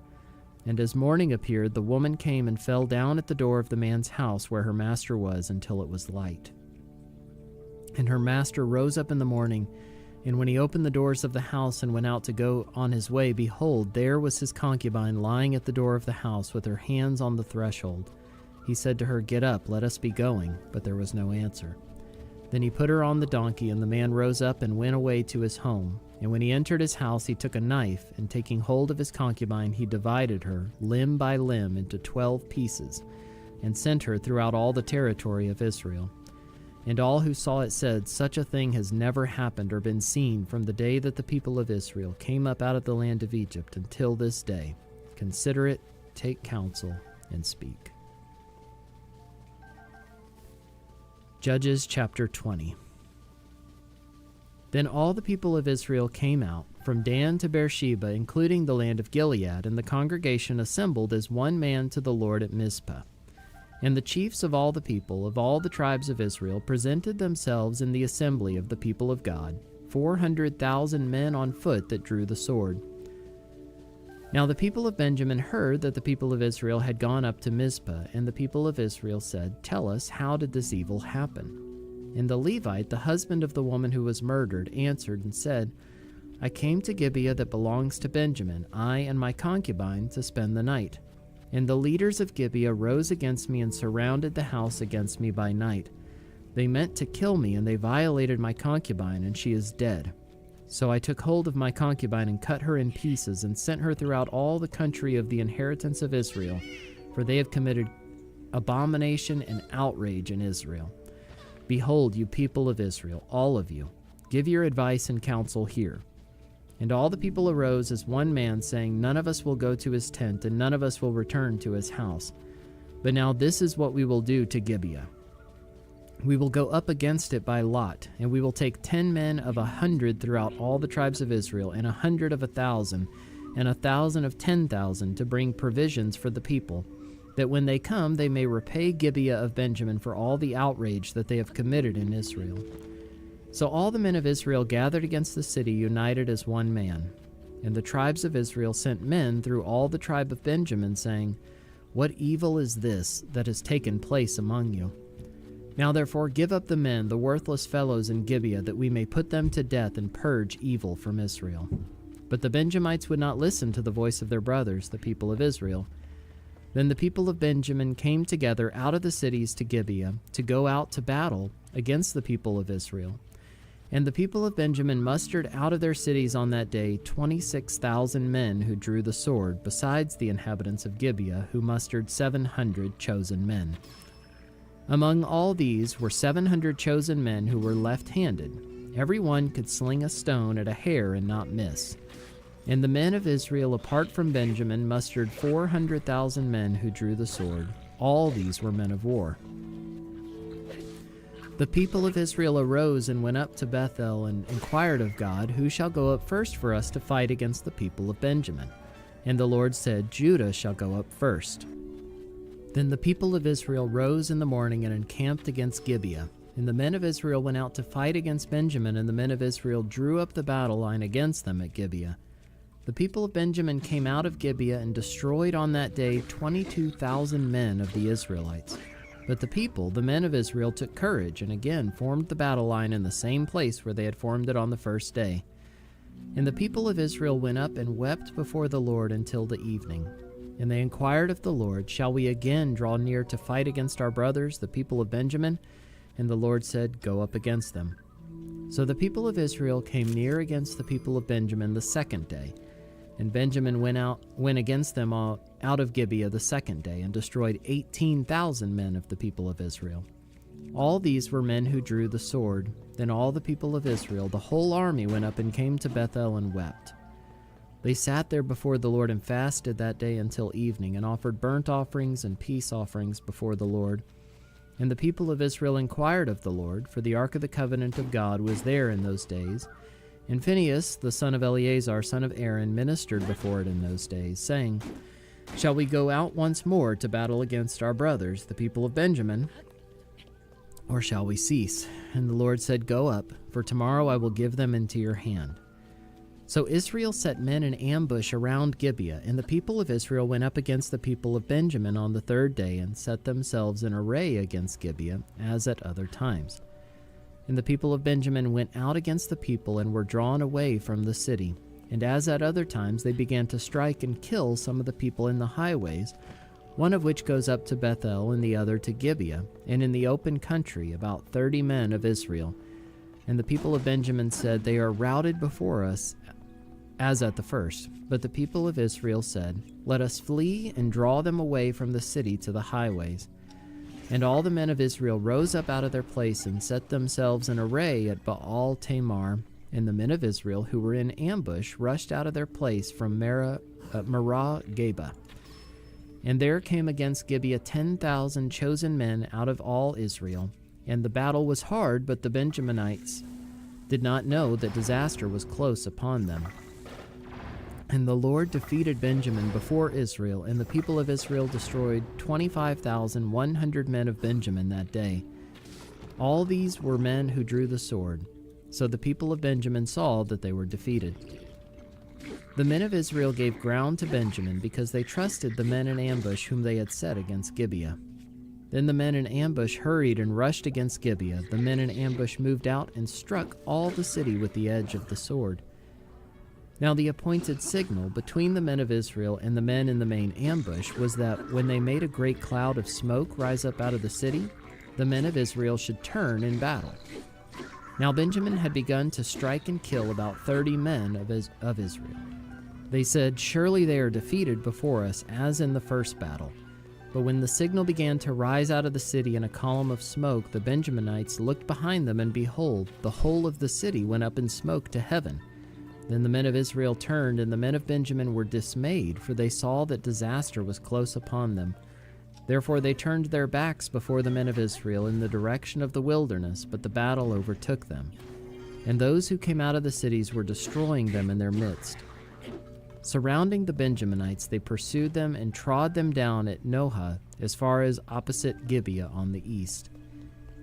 And as morning appeared, the woman came and fell down at the door of the man's house where her master was until it was light. And her master rose up in the morning, and when he opened the doors of the house and went out to go on his way, behold, there was his concubine lying at the door of the house with her hands on the threshold. He said to her, "Get up, let us be going." But there was no answer. Then he put her on the donkey, and the man rose up and went away to his home. And when he entered his house, he took a knife, and taking hold of his concubine, he divided her, limb by limb, into 12 pieces, and sent her throughout all the territory of Israel. And all who saw it said, "Such a thing has never happened or been seen from the day that the people of Israel came up out of the land of Egypt until this day. Consider it, take counsel, and speak." Judges chapter 20. Then all the people of Israel came out, from Dan to Beersheba, including the land of Gilead, and the congregation assembled as one man to the Lord at Mizpah. And the chiefs of all the people, of all the tribes of Israel, presented themselves in the assembly of the people of God, 400,000 men on foot that drew the sword. Now the people of Benjamin heard that the people of Israel had gone up to Mizpah, and the people of Israel said, "Tell us, how did this evil happen?" And the Levite, the husband of the woman who was murdered, answered and said, "I came to Gibeah that belongs to Benjamin, I and my concubine, to spend the night. And the leaders of Gibeah rose against me and surrounded the house against me by night. They meant to kill me, and they violated my concubine, and she is dead. So I took hold of my concubine and cut her in pieces, and sent her throughout all the country of the inheritance of Israel, for they have committed abomination and outrage in Israel. Behold, you people of Israel, all of you, give your advice and counsel here." And all the people arose as one man, saying, "None of us will go to his tent, and none of us will return to his house. But now this is what we will do to Gibeah. We will go up against it by lot, and we will take 10 men of 100 throughout all the tribes of Israel, and 100 of 1,000, and 1,000 of 10,000, to bring provisions for the people, that when they come they may repay Gibeah of Benjamin for all the outrage that they have committed in Israel." So all the men of Israel gathered against the city, united as one man. And the tribes of Israel sent men through all the tribe of Benjamin, saying, "What evil is this that has taken place among you? Now therefore give up the men, the worthless fellows in Gibeah, that we may put them to death and purge evil from Israel." But the Benjamites would not listen to the voice of their brothers, the people of Israel. Then the people of Benjamin came together out of the cities to Gibeah, to go out to battle against the people of Israel. And the people of Benjamin mustered out of their cities on that day 26,000 men who drew the sword, besides the inhabitants of Gibeah, who mustered 700 chosen men. Among all these were 700 chosen men who were left-handed. Every one could sling a stone at a hair and not miss. And the men of Israel, apart from Benjamin, mustered 400,000 men who drew the sword. All these were men of war. The people of Israel arose and went up to Bethel and inquired of God, "Who shall go up first for us to fight against the people of Benjamin?" And the Lord said, "Judah shall go up first." Then the people of Israel rose in the morning and encamped against Gibeah. And the men of Israel went out to fight against Benjamin, and the men of Israel drew up the battle line against them at Gibeah. The people of Benjamin came out of Gibeah and destroyed on that day 22,000 men of the Israelites. But the people, the men of Israel, took courage and again formed the battle line in the same place where they had formed it on the first day. And the people of Israel went up and wept before the Lord until the evening. And they inquired of the Lord, "Shall we again draw near to fight against our brothers, the people of Benjamin?" And the Lord said, "Go up against them." So the people of Israel came near against the people of Benjamin the second day. And Benjamin went against them out of Gibeah the second day, and destroyed 18,000 men of the people of Israel. All these were men who drew the sword. Then all the people of Israel, the whole army, went up and came to Bethel and wept. They sat there before the Lord and fasted that day until evening, and offered burnt offerings and peace offerings before the Lord. And the people of Israel inquired of the Lord, for the ark of the covenant of God was there in those days. And Phinehas, the son of Eleazar, son of Aaron, ministered before it in those days, saying, "Shall we go out once more to battle against our brothers, the people of Benjamin? Or shall we cease?" And the Lord said, "Go up, for tomorrow I will give them into your hand." So Israel set men in ambush around Gibeah, and the people of Israel went up against the people of Benjamin on the third day, and set themselves in array against Gibeah, as at other times. And the people of Benjamin went out against the people and were drawn away from the city. And as at other times, they began to strike and kill some of the people in the highways, one of which goes up to Bethel and the other to Gibeah, and in the open country about 30 men of Israel. And the people of Benjamin said, "They are routed before us, as at the first." But the people of Israel said, "Let us flee and draw them away from the city to the highways." And all the men of Israel rose up out of their place and set themselves in array at Baal Tamar. And the men of Israel who were in ambush rushed out of their place from Merah Geba. And there came against Gibeah 10,000 chosen men out of all Israel. and the battle was hard, but the Benjaminites did not know that disaster was close upon them. And the Lord defeated Benjamin before Israel, and the people of Israel destroyed 25,100 men of Benjamin that day. All these were men who drew the sword. So the people of Benjamin saw that they were defeated. The men of Israel gave ground to Benjamin because they trusted the men in ambush whom they had set against Gibeah. Then the men in ambush hurried and rushed against Gibeah. The men in ambush moved out and struck all the city with the edge of the sword. Now the appointed signal between the men of Israel and the men in the main ambush was that when they made a great cloud of smoke rise up out of the city, the men of Israel should turn in battle. Now Benjamin had begun to strike and kill about 30 men of Israel. They said, "Surely they are defeated before us, as in the first battle." But when the signal began to rise out of the city in a column of smoke, the Benjaminites looked behind them, and behold, the whole of the city went up in smoke to heaven. Then the men of Israel turned, and the men of Benjamin were dismayed, for they saw that disaster was close upon them. Therefore they turned their backs before the men of Israel in the direction of the wilderness, but the battle overtook them. And those who came out of the cities were destroying them in their midst. Surrounding the Benjaminites, they pursued them and trod them down at Nohah, as far as opposite Gibeah on the east.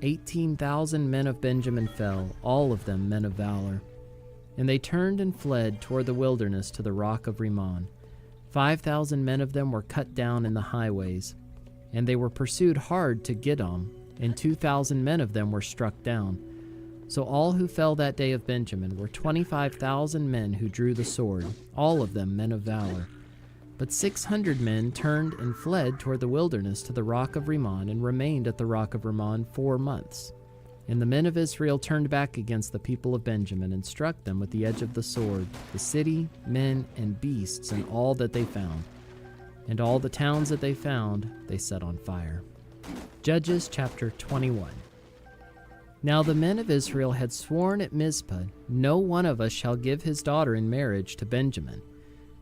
18,000 men of Benjamin fell, all of them men of valor. And they turned and fled toward the wilderness to the rock of Rimmon. 5,000 men of them were cut down in the highways. And they were pursued hard to Gidom, and 2,000 men of them were struck down. So all who fell that day of Benjamin were 25,000 men who drew the sword, all of them men of valor. But 600 men turned and fled toward the wilderness to the rock of Rimmon, and remained at the rock of Rimmon 4 months. And the men of Israel turned back against the people of Benjamin, and struck them with the edge of the sword, the city, men, and beasts, and all that they found. And all the towns that they found, they set on fire. Judges chapter 21. Now the men of Israel had sworn at Mizpah, "No one of us shall give his daughter in marriage to Benjamin."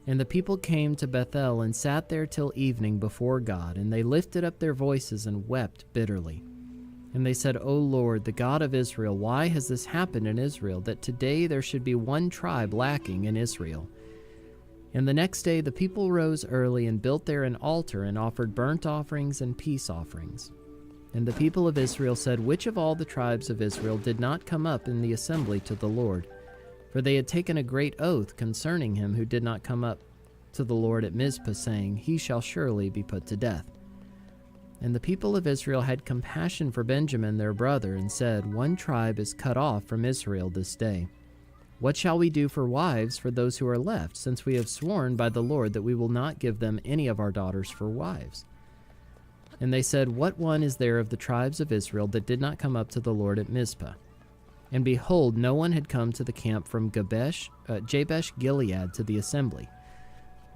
And the people came to Bethel and sat there till evening before God, and they lifted up their voices and wept bitterly. And they said, "O Lord, the God of Israel, why has this happened in Israel, that today there should be one tribe lacking in Israel?" And the next day the people rose early and built there an altar and offered burnt offerings and peace offerings. And the people of Israel said, "Which of all the tribes of Israel did not come up in the assembly to the Lord?" For they had taken a great oath concerning him who did not come up to the Lord at Mizpah, saying, "He shall surely be put to death." And the people of Israel had compassion for Benjamin their brother, and said, "One tribe is cut off from Israel this day. What shall we do for wives for those who are left, since we have sworn by the Lord that we will not give them any of our daughters for wives?" And they said, "What one is there of the tribes of Israel that did not come up to the Lord at Mizpah?" And behold, no one had come to the camp from Jabesh Gilead to the assembly.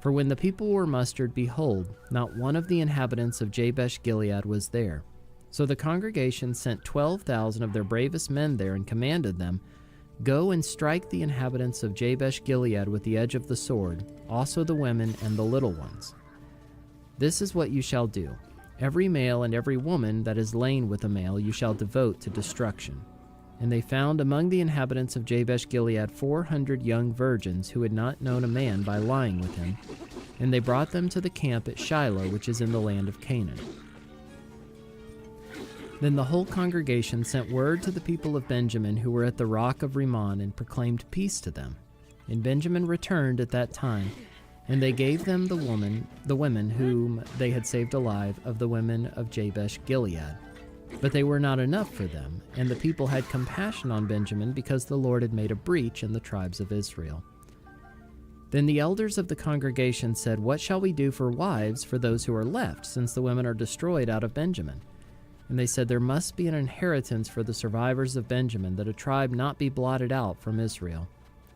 For when the people were mustered, behold, not one of the inhabitants of Jabesh Gilead was there. So the congregation sent 12,000 of their bravest men there, and commanded them, "Go and strike the inhabitants of Jabesh Gilead with the edge of the sword, also the women and the little ones. This is what you shall do. Every male and every woman that is lain with a male you shall devote to destruction." And they found among the inhabitants of Jabesh Gilead 400 young virgins who had not known a man by lying with him, and they brought them to the camp at Shiloh, which is in the land of Canaan. Then the whole congregation sent word to the people of Benjamin who were at the rock of Rimmon, and proclaimed peace to them. And Benjamin returned at that time, and they gave them the women whom they had saved alive of the women of Jabesh Gilead. But they were not enough for them, and the people had compassion on Benjamin, because the Lord had made a breach in the tribes of Israel. Then the elders of the congregation said, "What shall we do for wives for those who are left, since the women are destroyed out of Benjamin?" And they said, "There must be an inheritance for the survivors of Benjamin, that a tribe not be blotted out from Israel.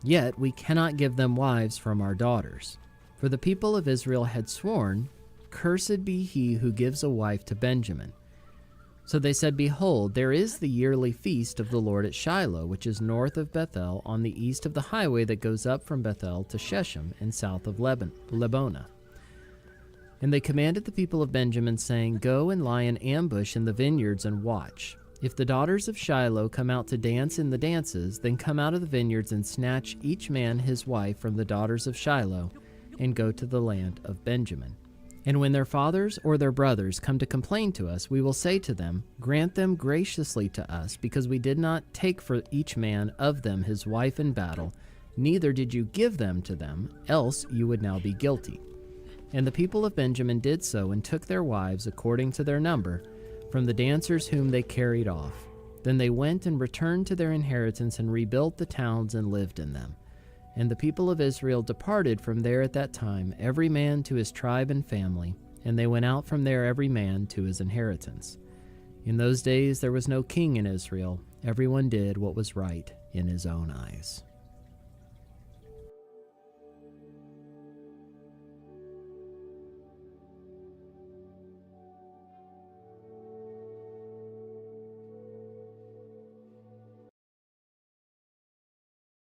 Yet we cannot give them wives from our daughters." For the people of Israel had sworn, "Cursed be he who gives a wife to Benjamin." So they said, "Behold, there is the yearly feast of the Lord at Shiloh, which is north of Bethel, on the east of the highway that goes up from Bethel to Shechem, and south of Lebonah." And they commanded the people of Benjamin, saying, "Go and lie in ambush in the vineyards and watch. If the daughters of Shiloh come out to dance in the dances, then come out of the vineyards and snatch each man his wife from the daughters of Shiloh, and go to the land of Benjamin. And when their fathers or their brothers come to complain to us, we will say to them, Grant them graciously to us, because we did not take for each man of them his wife in battle, neither did you give them to them, else you would now be guilty. And the people of Benjamin did so, and took their wives according to their number, from the dancers whom they carried off. Then they went and returned to their inheritance, and rebuilt the towns and lived in them. And the people of Israel departed from there at that time, every man to his tribe and family, and they went out from there every man to his inheritance. In those days there was no king in Israel. Everyone did what was right in his own eyes.